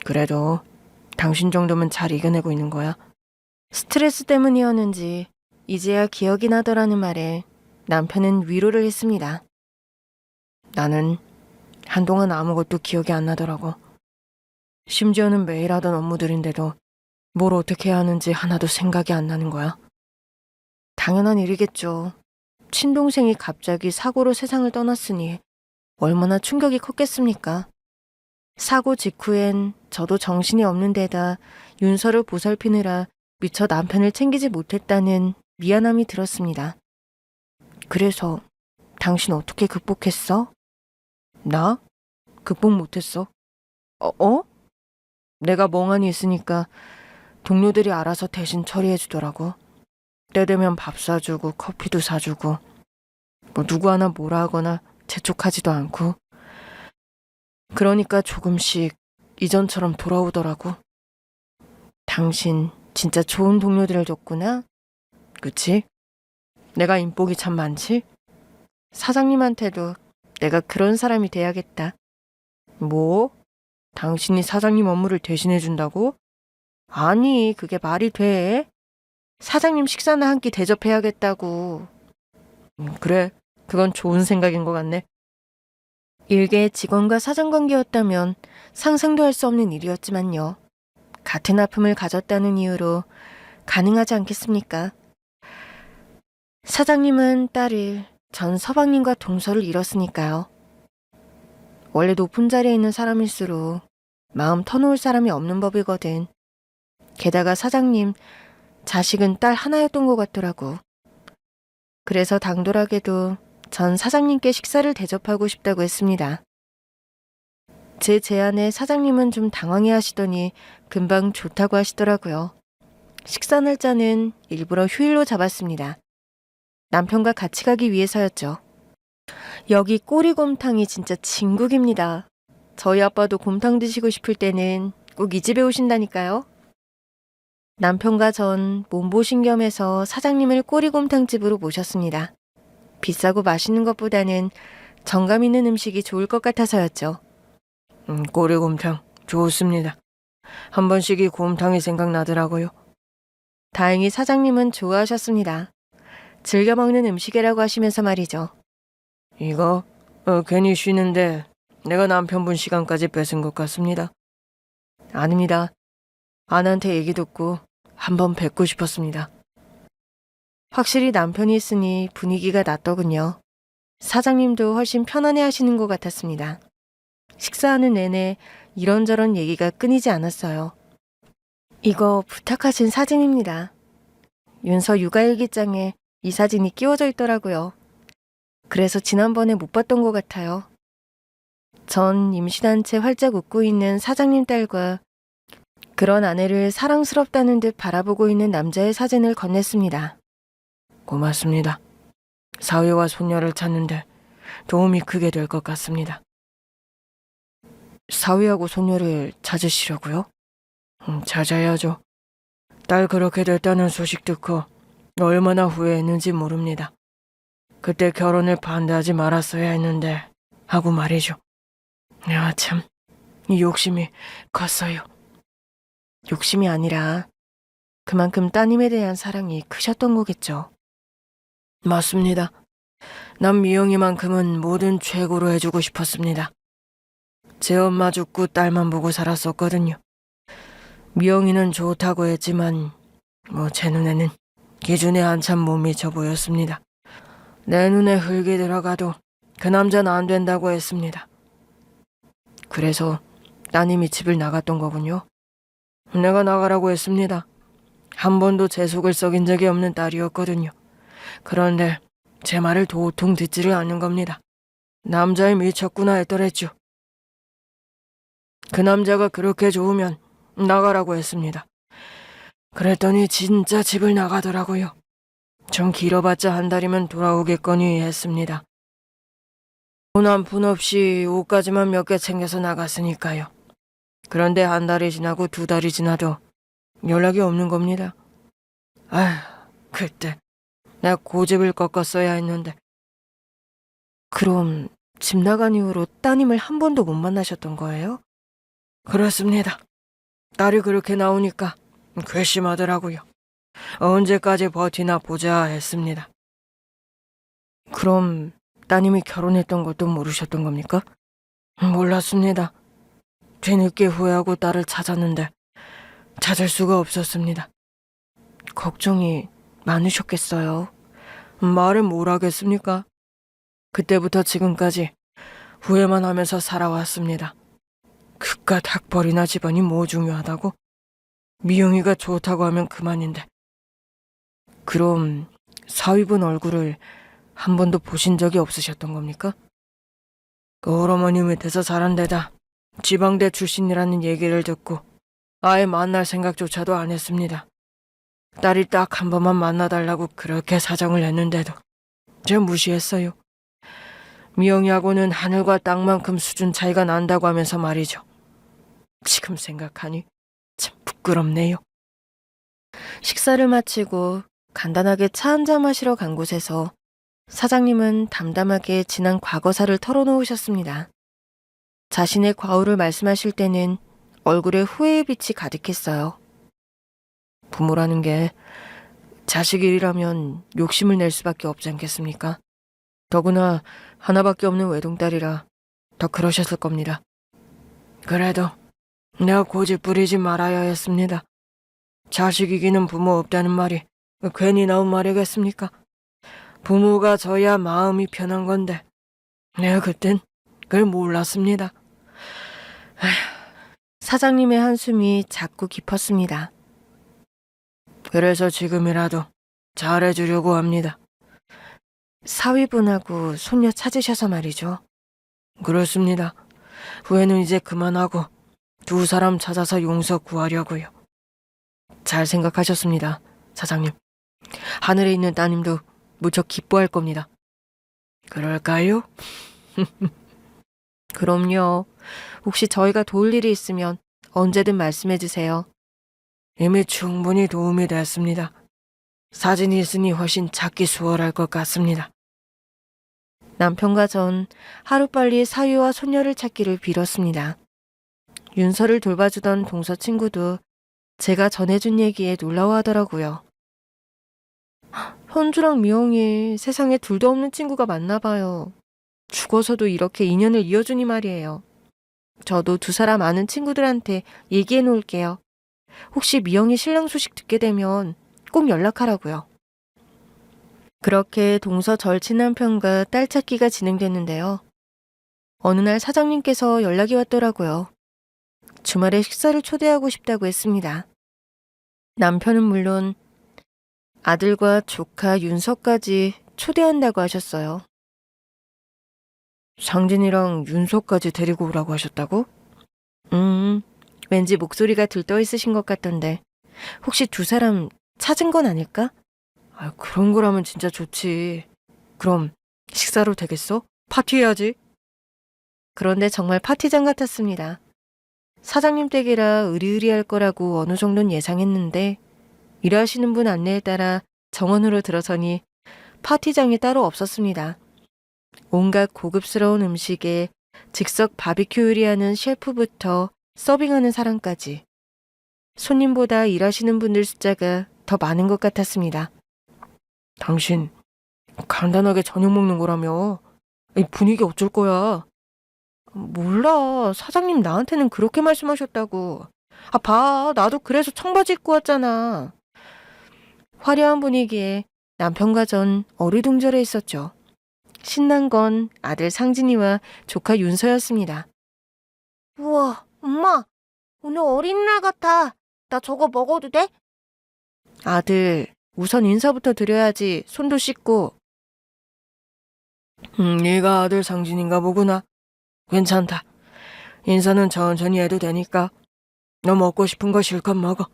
그래도 당신 정도면 잘 이겨내고 있는 거야. 스트레스 때문이었는지 이제야 기억이 나더라는 말에 남편은 위로를 했습니다. 나는 한동안 아무것도 기억이 안 나더라고. 심지어는 매일 하던 업무들인데도 뭘 어떻게 해야 하는지 하나도 생각이 안 나는 거야. 당연한 일이겠죠. 친동생이 갑자기 사고로 세상을 떠났으니 얼마나 충격이 컸겠습니까? 사고 직후엔 저도 정신이 없는 데다 윤서를 보살피느라 미처 남편을 챙기지 못했다는 미안함이 들었습니다. 그래서 당신 어떻게 극복했어? 나? 극복 못했어. 어? 내가 멍하니 있으니까 동료들이 알아서 대신 처리해주더라고. 때 되면 밥 사주고 커피도 사주고 뭐 누구 하나 뭐라 하거나 재촉하지도 않고. 그러니까 조금씩 이전처럼 돌아오더라고. 당신 진짜 좋은 동료들을 줬구나. 그치? 내가 인복이 참 많지? 사장님한테도 내가 그런 사람이 돼야겠다. 뭐? 당신이 사장님 업무를 대신해준다고? 아니, 그게 말이 돼? 사장님 식사나 한 끼 대접해야겠다고. 그래, 그건 좋은 생각인 것 같네. 일개 직원과 사장 관계였다면 상상도 할 수 없는 일이었지만요. 같은 아픔을 가졌다는 이유로 가능하지 않겠습니까? 사장님은 딸을, 전 서방님과 동서를 잃었으니까요. 원래 높은 자리에 있는 사람일수록 마음 터놓을 사람이 없는 법이거든. 게다가 사장님, 자식은 딸 하나였던 것 같더라고. 그래서 당돌하게도 전 사장님께 식사를 대접하고 싶다고 했습니다. 제 제안에 사장님은 좀 당황해 하시더니 금방 좋다고 하시더라고요. 식사 날짜는 일부러 휴일로 잡았습니다. 남편과 같이 가기 위해서였죠. 여기 꼬리곰탕이 진짜 진국입니다. 저희 아빠도 곰탕 드시고 싶을 때는 꼭 이 집에 오신다니까요. 남편과 전 몸보신 겸해서 사장님을 꼬리곰탕집으로 모셨습니다. 비싸고 맛있는 것보다는 정감 있는 음식이 좋을 것 같아서였죠. 꼬리곰탕 좋습니다. 한 번씩 이 곰탕이 생각나더라고요. 다행히 사장님은 좋아하셨습니다. 즐겨 먹는 음식이라고 하시면서 말이죠. 이거 괜히 쉬는데 내가 남편분 시간까지 뺏은 것 같습니다. 아닙니다. 아내한테 얘기 듣고 한번 뵙고 싶었습니다. 확실히 남편이 있으니 분위기가 낫더군요. 사장님도 훨씬 편안해 하시는 것 같았습니다. 식사하는 내내 이런저런 얘기가 끊이지 않았어요. 이거 부탁하신 사진입니다. 윤서 육아일기장에 이 사진이 끼워져 있더라고요. 그래서 지난번에 못 봤던 것 같아요. 전 임신한 채 활짝 웃고 있는 사장님 딸과 그런 아내를 사랑스럽다는 듯 바라보고 있는 남자의 사진을 건넸습니다. 고맙습니다. 사위와 손녀를 찾는데 도움이 크게 될 것 같습니다. 사위하고 손녀를 찾으시려고요? 찾아야죠. 딸 그렇게 됐다는 소식 듣고 얼마나 후회했는지 모릅니다. 그때 결혼을 반대하지 말았어야 했는데 하고 말이죠. 야, 참, 이 욕심이 컸어요. 욕심이 아니라 그만큼 따님에 대한 사랑이 크셨던 거겠죠. 맞습니다. 난 미영이만큼은 뭐든 최고로 해주고 싶었습니다. 제 엄마 죽고 딸만 보고 살았었거든요. 미영이는 좋다고 했지만 제 눈에는 기준에 한참 못 미쳐 보였습니다. 내 눈에 흙이 들어가도 그 남자는 안 된다고 했습니다. 그래서 따님이 집을 나갔던 거군요. 내가 나가라고 했습니다. 한 번도 제 속을 썩인 적이 없는 딸이었거든요. 그런데 제 말을 도통 듣지를 않는 겁니다. 남자에 미쳤구나 했더랬죠. 그 남자가 그렇게 좋으면 나가라고 했습니다. 그랬더니 진짜 집을 나가더라고요. 좀 길어봤자 한 달이면 돌아오겠거니 했습니다. 돈 한 푼 없이 옷까지만 몇 개 챙겨서 나갔으니까요. 그런데 한 달이 지나고 두 달이 지나도 연락이 없는 겁니다. 아휴, 그때 내가 고집을 꺾었어야 했는데. 그럼 집 나간 이후로 따님을 한 번도 못 만나셨던 거예요? 그렇습니다. 딸이 그렇게 나오니까 괘씸하더라고요. 언제까지 버티나 보자 했습니다. 그럼 따님이 결혼했던 것도 모르셨던 겁니까? 몰랐습니다. 뒤늦게 후회하고 딸을 찾았는데 찾을 수가 없었습니다. 걱정이 많으셨겠어요. 말을 뭘 하겠습니까? 그때부터 지금까지 후회만 하면서 살아왔습니다. 그깟 학벌이나 집안이 뭐 중요하다고? 미영이가 좋다고 하면 그만인데. 그럼 사위분 얼굴을 한 번도 보신 적이 없으셨던 겁니까? 어머니 밑에서 자란 데다 지방대 출신이라는 얘기를 듣고 아예 만날 생각조차도 안 했습니다. 딸이 딱 한 번만 만나달라고 그렇게 사정을 했는데도 제가 무시했어요. 미영이하고는 하늘과 땅만큼 수준 차이가 난다고 하면서 말이죠. 지금 생각하니 참 부끄럽네요. 식사를 마치고 간단하게 차 한잔 마시러 간 곳에서 사장님은 담담하게 지난 과거사를 털어놓으셨습니다. 자신의 과오를 말씀하실 때는 얼굴에 후회의 빛이 가득했어요. 부모라는 게 자식 일이라면 욕심을 낼 수밖에 없지 않겠습니까? 더구나 하나밖에 없는 외동딸이라 더 그러셨을 겁니다. 그래도 내가 고집 부리지 말아야 했습니다. 자식 이기는 부모 없다는 말이 괜히 나온 말이겠습니까? 부모가 져야 마음이 편한 건데 내가 그땐 그걸 몰랐습니다. 사장님의 한숨이 자꾸 깊었습니다. 그래서 지금이라도 잘해주려고 합니다. 사위분하고 손녀 찾으셔서 말이죠. 그렇습니다. 후회는 이제 그만하고 두 사람 찾아서 용서 구하려고요. 잘 생각하셨습니다, 사장님. 하늘에 있는 따님도 무척 기뻐할 겁니다. 그럴까요? 그럼요. 혹시 저희가 도울 일이 있으면 언제든 말씀해 주세요. 이미 충분히 도움이 됐습니다. 사진이 있으니 훨씬 찾기 수월할 것 같습니다. 남편과 전 하루빨리 사위와 손녀를 찾기를 빌었습니다. 윤서를 돌봐주던 동서 친구도 제가 전해준 얘기에 놀라워하더라고요. 현주랑 미영이 세상에 둘도 없는 친구가 맞나 봐요. 죽어서도 이렇게 인연을 이어주니 말이에요. 저도 두 사람 아는 친구들한테 얘기해 놓을게요. 혹시 미영이 신랑 소식 듣게 되면 꼭 연락하라고요. 그렇게 동서 절친 남편과 딸 찾기가 진행됐는데요. 어느 날 사장님께서 연락이 왔더라고요. 주말에 식사를 초대하고 싶다고 했습니다. 남편은 물론 아들과 조카 윤서까지 초대한다고 하셨어요. 상진이랑 윤서까지 데리고 오라고 하셨다고? 왠지 목소리가 들떠 있으신 것 같던데 혹시 두 사람 찾은 건 아닐까? 그런 거라면 진짜 좋지. 그럼 식사로 되겠어? 파티해야지. 그런데 정말 파티장 같았습니다. 사장님 댁이라 으리으리할 거라고 어느 정도는 예상했는데 일하시는 분 안내에 따라 정원으로 들어서니 파티장이 따로 없었습니다. 온갖 고급스러운 음식에 즉석 바비큐 요리하는 셰프부터 서빙하는 사람까지 손님보다 일하시는 분들 숫자가 더 많은 것 같았습니다. 당신 간단하게 저녁 먹는 거라며? 이 분위기 어쩔 거야? 몰라. 사장님 나한테는 그렇게 말씀하셨다고. 봐. 나도 그래서 청바지 입고 왔잖아. 화려한 분위기에 남편과 전 어리둥절해 있었죠. 신난 건 아들 상진이와 조카 윤서였습니다. 우와, 엄마, 오늘 어린이날 같아. 나 저거 먹어도 돼? 아들, 우선 인사부터 드려야지. 손도 씻고. 얘가 아들 상진인가 보구나. 괜찮다. 인사는 천천히 해도 되니까. 너 먹고 싶은 거 실컷 먹어.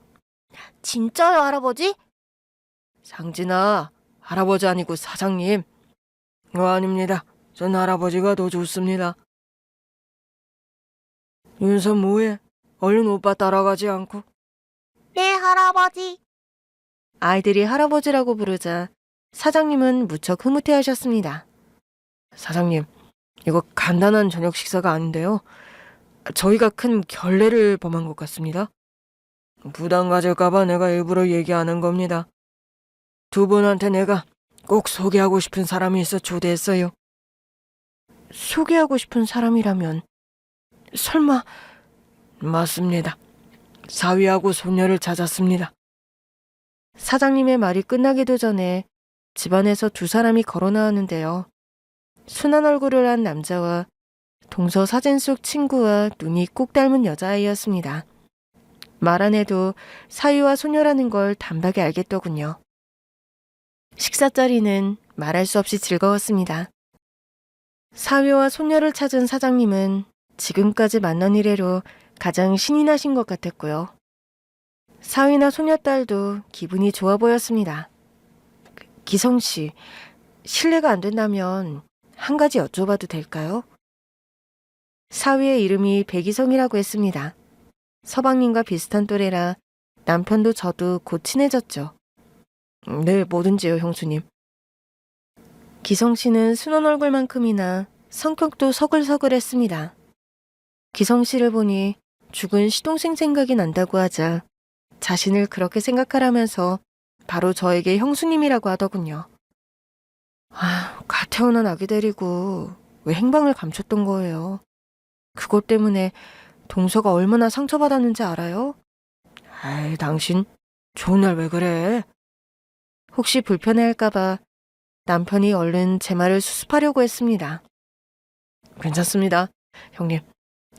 진짜요, 할아버지? 상진아, 할아버지 아니고 사장님. 아닙니다. 전 할아버지가 더 좋습니다. 윤서 뭐해? 얼른 오빠 따라가지 않고. 네, 할아버지. 아이들이 할아버지라고 부르자 사장님은 무척 흐뭇해하셨습니다. 사장님, 이거 간단한 저녁 식사가 아닌데요. 저희가 큰 결례를 범한 것 같습니다. 부담 가질까봐 내가 일부러 얘기 안 한 겁니다. 두 분한테 내가 꼭 소개하고 싶은 사람이 있어 초대했어요. 소개하고 싶은 사람이라면 설마... 맞습니다. 사위하고 소녀를 찾았습니다. 사장님의 말이 끝나기도 전에 집안에서 두 사람이 걸어 나왔는데요. 순한 얼굴을 한 남자와 동서 사진 속 친구와 눈이 꼭 닮은 여자아이였습니다. 말 안 해도 사위와 소녀라는 걸 단박에 알겠더군요. 식사 자리는 말할 수 없이 즐거웠습니다. 사위와 소녀를 찾은 사장님은 지금까지 만난 이래로 가장 신이 나신 것 같았고요. 사위나 소녀딸도 기분이 좋아 보였습니다. 기성 씨, 실례가 안 된다면 한 가지 여쭤봐도 될까요? 사위의 이름이 백이성이라고 했습니다. 서방님과 비슷한 또래라 남편도 저도 곧 친해졌죠. 네, 뭐든지요, 형수님. 기성 씨는 순한 얼굴만큼이나 성격도 서글서글했습니다. 기성 씨를 보니 죽은 시동생 생각이 난다고 하자 자신을 그렇게 생각하라면서 바로 저에게 형수님이라고 하더군요. 갓 태어난 아기 데리고 왜 행방을 감췄던 거예요? 그것 때문에 동서가 얼마나 상처받았는지 알아요? 당신 좋은 날 왜 그래? 혹시 불편해할까봐 남편이 얼른 제 말을 수습하려고 했습니다. 괜찮습니다, 형님.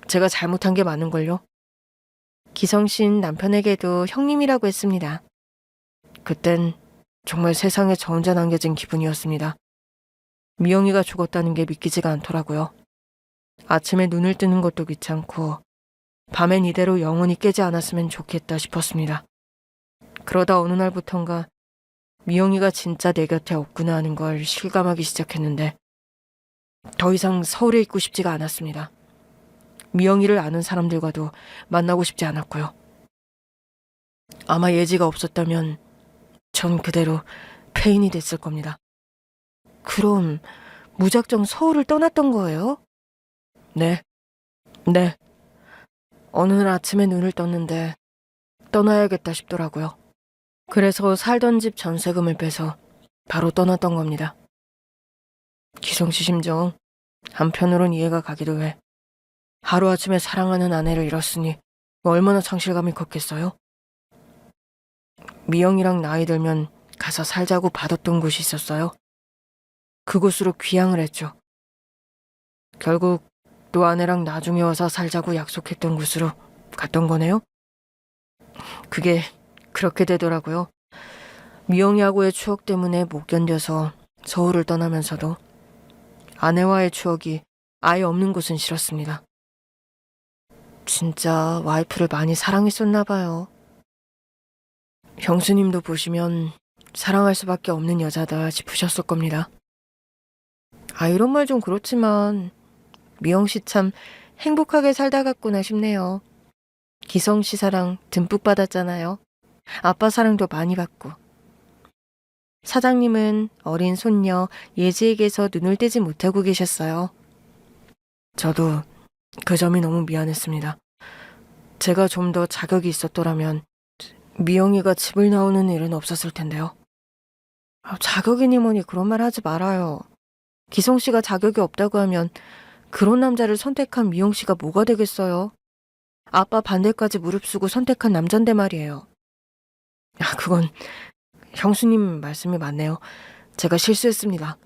제가 잘못한 게 많은걸요. 기성신 남편에게도 형님이라고 했습니다. 그땐 정말 세상에 저 혼자 남겨진 기분이었습니다. 미영이가 죽었다는 게 믿기지가 않더라고요. 아침에 눈을 뜨는 것도 귀찮고 밤엔 이대로 영원히 깨지 않았으면 좋겠다 싶었습니다. 그러다 어느 날부턴가 미영이가 진짜 내 곁에 없구나 하는 걸 실감하기 시작했는데 더 이상 서울에 있고 싶지가 않았습니다. 미영이를 아는 사람들과도 만나고 싶지 않았고요. 아마 예지가 없었다면 전 그대로 폐인이 됐을 겁니다. 그럼 무작정 서울을 떠났던 거예요? 네. 어느 날 아침에 눈을 떴는데 떠나야겠다 싶더라고요. 그래서 살던 집 전세금을 빼서 바로 떠났던 겁니다. 기성씨 심정 한편으론 이해가 가기도 해. 하루아침에 사랑하는 아내를 잃었으니 얼마나 상실감이 컸겠어요? 미영이랑 나이 들면 가서 살자고 받았던 곳이 있었어요. 그곳으로 귀향을 했죠. 결국 또 아내랑 나중에 와서 살자고 약속했던 곳으로 갔던 거네요. 그게 그렇게 되더라고요. 미영이하고의 추억 때문에 못 견뎌서 서울을 떠나면서도 아내와의 추억이 아예 없는 곳은 싫었습니다. 진짜 와이프를 많이 사랑했었나 봐요. 형수님도 보시면 사랑할 수밖에 없는 여자다 싶으셨을 겁니다. 이런 말 좀 그렇지만 미영 씨 참 행복하게 살다 갔구나 싶네요. 기성 씨 사랑 듬뿍 받았잖아요. 아빠 사랑도 많이 받고. 사장님은 어린 손녀 예지에게서 눈을 떼지 못하고 계셨어요. 저도 그 점이 너무 미안했습니다. 제가 좀 더 자격이 있었더라면 미영이가 집을 나오는 일은 없었을 텐데요. 자격이니 뭐니 그런 말 하지 말아요. 기성 씨가 자격이 없다고 하면 그런 남자를 선택한 미영 씨가 뭐가 되겠어요? 아빠 반대까지 무릅쓰고 선택한 남잔데 말이에요. 그건 형수님 말씀이 맞네요. 제가 실수했습니다.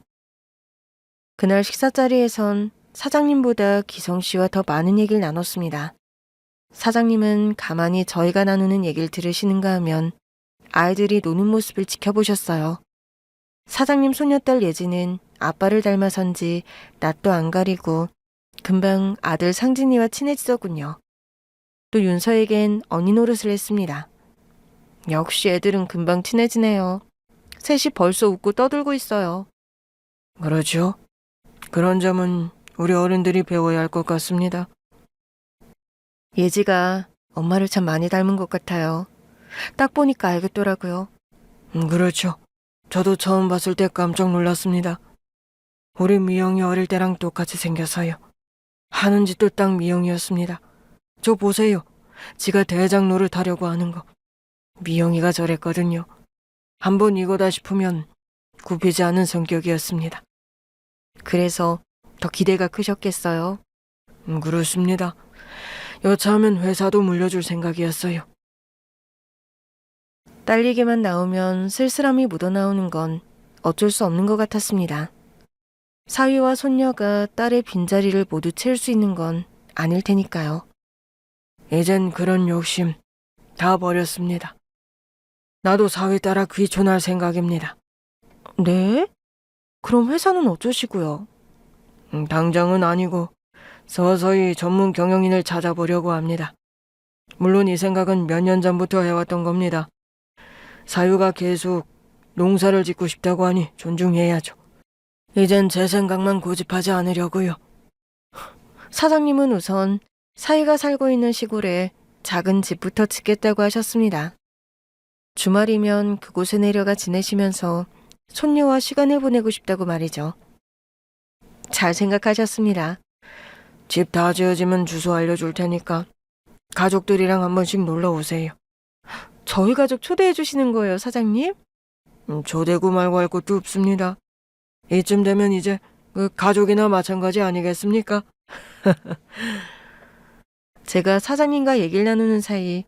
그날 식사 자리에선 사장님보다 기성 씨와 더 많은 얘기를 나눴습니다. 사장님은 가만히 저희가 나누는 얘기를 들으시는가 하면 아이들이 노는 모습을 지켜보셨어요. 사장님 소녀딸 예지는 아빠를 닮아선지 낯도 안 가리고 금방 아들 상진이와 친해지더군요. 또 윤서에겐 언니 노릇을 했습니다. 역시 애들은 금방 친해지네요. 셋이 벌써 웃고 떠들고 있어요. 그러죠. 그런 점은 우리 어른들이 배워야 할 것 같습니다. 예지가 엄마를 참 많이 닮은 것 같아요. 딱 보니까 알겠더라고요. 그렇죠. 저도 처음 봤을 때 깜짝 놀랐습니다. 우리 미영이 어릴 때랑 똑같이 생겨서요. 하는 짓도 딱 미영이었습니다. 저 보세요. 지가 대장 노릇하려고 하는 거. 미영이가 저랬거든요. 한번 이거다 싶으면 굽히지 않은 성격이었습니다. 그래서 더 기대가 크셨겠어요? 그렇습니다. 여차하면 회사도 물려줄 생각이었어요. 딸 얘기만 나오면 쓸쓸함이 묻어나오는 건 어쩔 수 없는 것 같았습니다. 사위와 손녀가 딸의 빈자리를 모두 채울 수 있는 건 아닐 테니까요. 이젠 그런 욕심 다 버렸습니다. 나도 사위 따라 귀촌할 생각입니다. 네? 그럼 회사는 어쩌시고요? 당장은 아니고 서서히 전문 경영인을 찾아보려고 합니다. 물론 이 생각은 몇 년 전부터 해왔던 겁니다. 사유가 계속 농사를 짓고 싶다고 하니 존중해야죠. 이젠 제 생각만 고집하지 않으려고요. 사장님은 우선 사위가 살고 있는 시골에 작은 집부터 짓겠다고 하셨습니다. 주말이면 그곳에 내려가 지내시면서 손녀와 시간을 보내고 싶다고 말이죠. 잘 생각하셨습니다. 집 다 지어지면 주소 알려줄 테니까 가족들이랑 한 번씩 놀러 오세요. 저희 가족 초대해 주시는 거예요, 사장님? 초대고 말고 할 것도 없습니다. 이쯤 되면 이제 그 가족이나 마찬가지 아니겠습니까? 제가 사장님과 얘기를 나누는 사이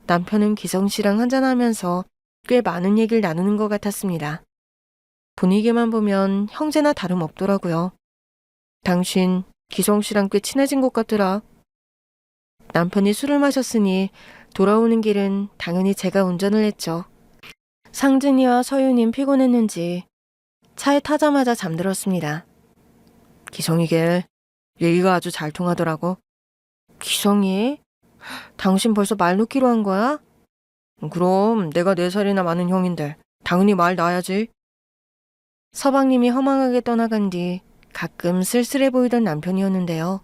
남편은 기성 씨랑 한잔하면서 꽤 많은 얘기를 나누는 것 같았습니다. 분위기만 보면 형제나 다름없더라고요. 당신 기성 씨랑 꽤 친해진 것 같더라. 남편이 술을 마셨으니 돌아오는 길은 당연히 제가 운전을 했죠. 상진이와 서윤님 피곤했는지 차에 타자마자 잠들었습니다. 기성이게 얘기가 아주 잘 통하더라고. 기성이? 당신 벌써 말 놓기로 한 거야? 그럼 내가 4살이나 많은 형인데 당연히 말 놔야지. 서방님이 허망하게 떠나간 뒤 가끔 쓸쓸해 보이던 남편이었는데요.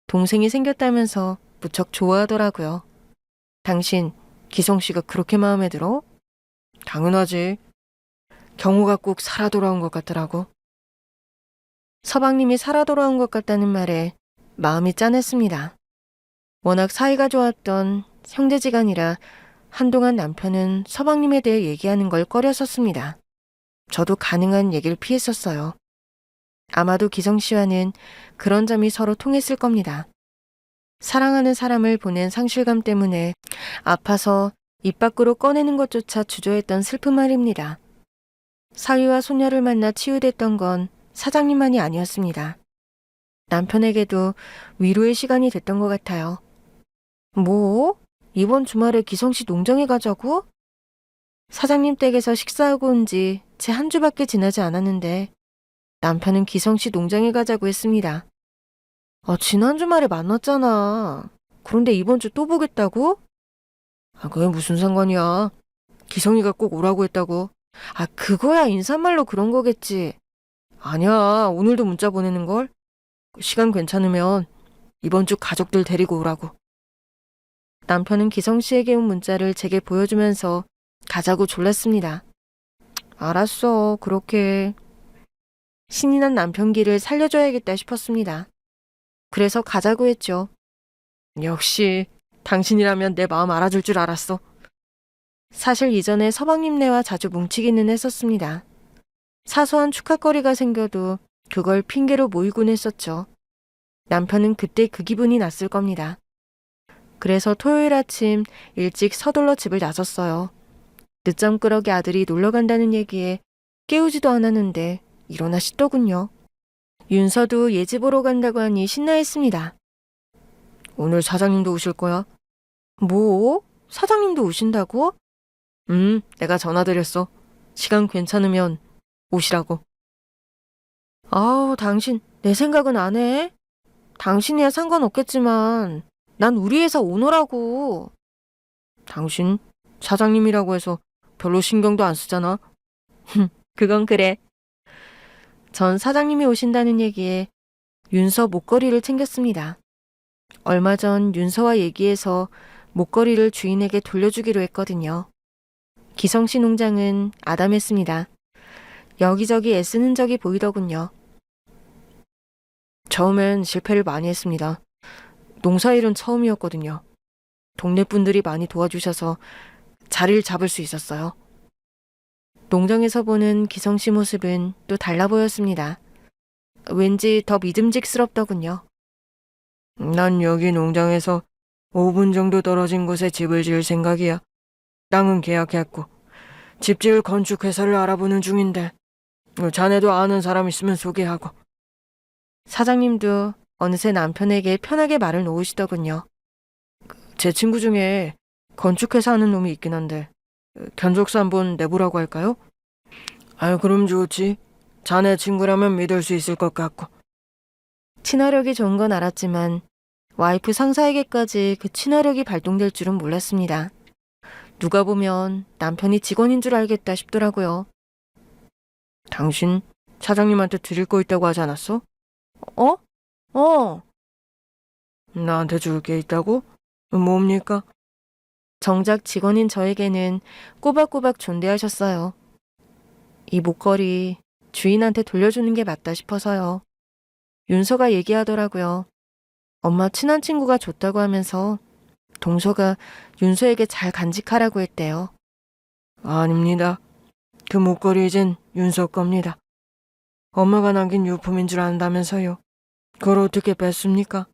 동생이 생겼다면서 무척 좋아하더라고요. 당신 기성씨가 그렇게 마음에 들어? 당연하지. 경호가 꼭 살아 돌아온 것 같더라고. 서방님이 살아 돌아온 것 같다는 말에 마음이 짠했습니다. 워낙 사이가 좋았던 형제지간이라 한동안 남편은 서방님에 대해 얘기하는 걸 꺼렸었습니다. 저도 가능한 얘기를 피했었어요. 아마도 기성 씨와는 그런 점이 서로 통했을 겁니다. 사랑하는 사람을 보낸 상실감 때문에 아파서 입 밖으로 꺼내는 것조차 주저했던 슬픈 말입니다. 사위와 소녀를 만나 치유됐던 건 사장님만이 아니었습니다. 남편에게도 위로의 시간이 됐던 것 같아요. 뭐? 이번 주말에 기성씨 농장에 가자고? 사장님 댁에서 식사하고 온 지 채 한 주밖에 지나지 않았는데 남편은 기성씨 농장에 가자고 했습니다. 지난 주말에 만났잖아. 그런데 이번 주 또 보겠다고? 그게 무슨 상관이야. 기성이가 꼭 오라고 했다고. 그거야 인사말로 그런 거겠지. 아니야, 오늘도 문자 보내는걸. 시간 괜찮으면 이번 주 가족들 데리고 오라고. 남편은 기성씨에게 온 문자를 제게 보여주면서 가자고 졸랐습니다. 알았어, 그렇게. 신이 난 남편 길을 살려줘야겠다 싶었습니다. 그래서 가자고 했죠. 역시 당신이라면 내 마음 알아줄 줄 알았어. 사실 이전에 서방님네와 자주 뭉치기는 했었습니다. 사소한 축하거리가 생겨도 그걸 핑계로 모이곤 했었죠. 남편은 그때 그 기분이 났을 겁니다. 그래서 토요일 아침 일찍 서둘러 집을 나섰어요. 늦잠 꾸러기 아들이 놀러 간다는 얘기에 깨우지도 않았는데 일어나 씻더군요. 윤서도 얘 집 보러 간다고 하니 신나했습니다. 오늘 사장님도 오실 거야? 뭐? 사장님도 오신다고? 내가 전화드렸어. 시간 괜찮으면 오시라고. 당신 내 생각은 안 해? 당신이야 상관없겠지만 난 우리 회사 오너라고. 당신 사장님이라고 해서 별로 신경도 안 쓰잖아. 그건 그래. 전 사장님이 오신다는 얘기에 윤서 목걸이를 챙겼습니다. 얼마 전 윤서와 얘기해서 목걸이를 주인에게 돌려주기로 했거든요. 기성씨 농장은 아담했습니다. 여기저기 애쓰는 흔적이 보이더군요. 처음엔 실패를 많이 했습니다. 농사일은 처음이었거든요. 동네 분들이 많이 도와주셔서 자리를 잡을 수 있었어요. 농장에서 보는 기성씨 모습은 또 달라 보였습니다. 왠지 더 믿음직스럽더군요. 난 여기 농장에서 5분 정도 떨어진 곳에 집을 지을 생각이야. 땅은 계약했고 집 지을 건축회사를 알아보는 중인데 자네도 아는 사람 있으면 소개하고. 사장님도 어느새 남편에게 편하게 말을 놓으시더군요. 제 친구 중에 건축회사 하는 놈이 있긴 한데 견적서 한번 내보라고 할까요? 그럼 좋지. 자네 친구라면 믿을 수 있을 것 같고. 친화력이 좋은 건 알았지만 와이프 상사에게까지 그 친화력이 발동될 줄은 몰랐습니다. 누가 보면 남편이 직원인 줄 알겠다 싶더라고요. 당신 사장님한테 드릴 거 있다고 하지 않았어? 나한테 줄 게 있다고? 뭡니까? 정작 직원인 저에게는 꼬박꼬박 존대하셨어요. 이 목걸이 주인한테 돌려주는 게 맞다 싶어서요. 윤서가 얘기하더라고요. 엄마 친한 친구가 줬다고 하면서 동서가 윤서에게 잘 간직하라고 했대요. 아닙니다. 그 목걸이 이젠 윤서 겁니다. 엄마가 남긴 유품인 줄 안다면서요. 그걸 어떻게 뺐습니까?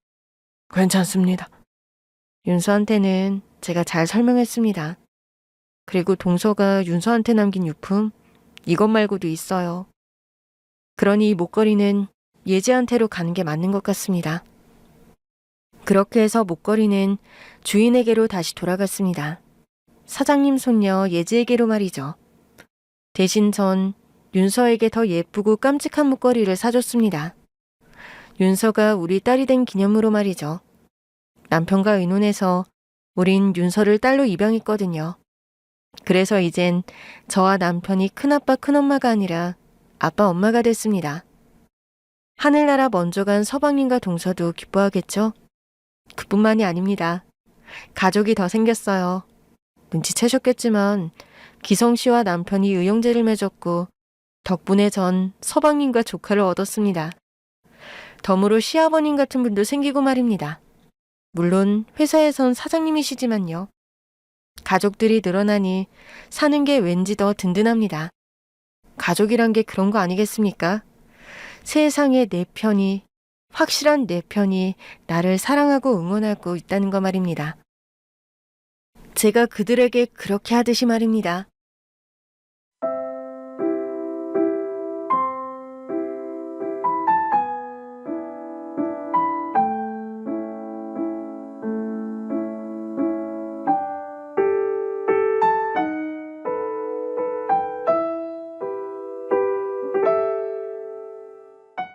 괜찮습니다. 윤서한테는 제가 잘 설명했습니다. 그리고 동서가 윤서한테 남긴 유품, 이것 말고도 있어요. 그러니 이 목걸이는 예지한테로 가는 게 맞는 것 같습니다. 그렇게 해서 목걸이는 주인에게로 다시 돌아갔습니다. 사장님 손녀 예지에게로 말이죠. 대신 전 윤서에게 더 예쁘고 깜찍한 목걸이를 사줬습니다. 윤서가 우리 딸이 된 기념으로 말이죠. 남편과 의논해서 우린 윤서를 딸로 입양했거든요. 그래서 이젠 저와 남편이 큰아빠 큰엄마가 아니라 아빠 엄마가 됐습니다. 하늘나라 먼저 간 서방님과 동서도 기뻐하겠죠? 그뿐만이 아닙니다. 가족이 더 생겼어요. 눈치채셨겠지만 기성씨와 남편이 의형제를 맺었고 덕분에 전 서방님과 조카를 얻었습니다. 덤으로 시아버님 같은 분도 생기고 말입니다. 물론 회사에선 사장님이시지만요. 가족들이 늘어나니 사는 게 왠지 더 든든합니다. 가족이란 게 그런 거 아니겠습니까? 세상에 내 편이, 확실한 내 편이 나를 사랑하고 응원하고 있다는 거 말입니다. 제가 그들에게 그렇게 하듯이 말입니다.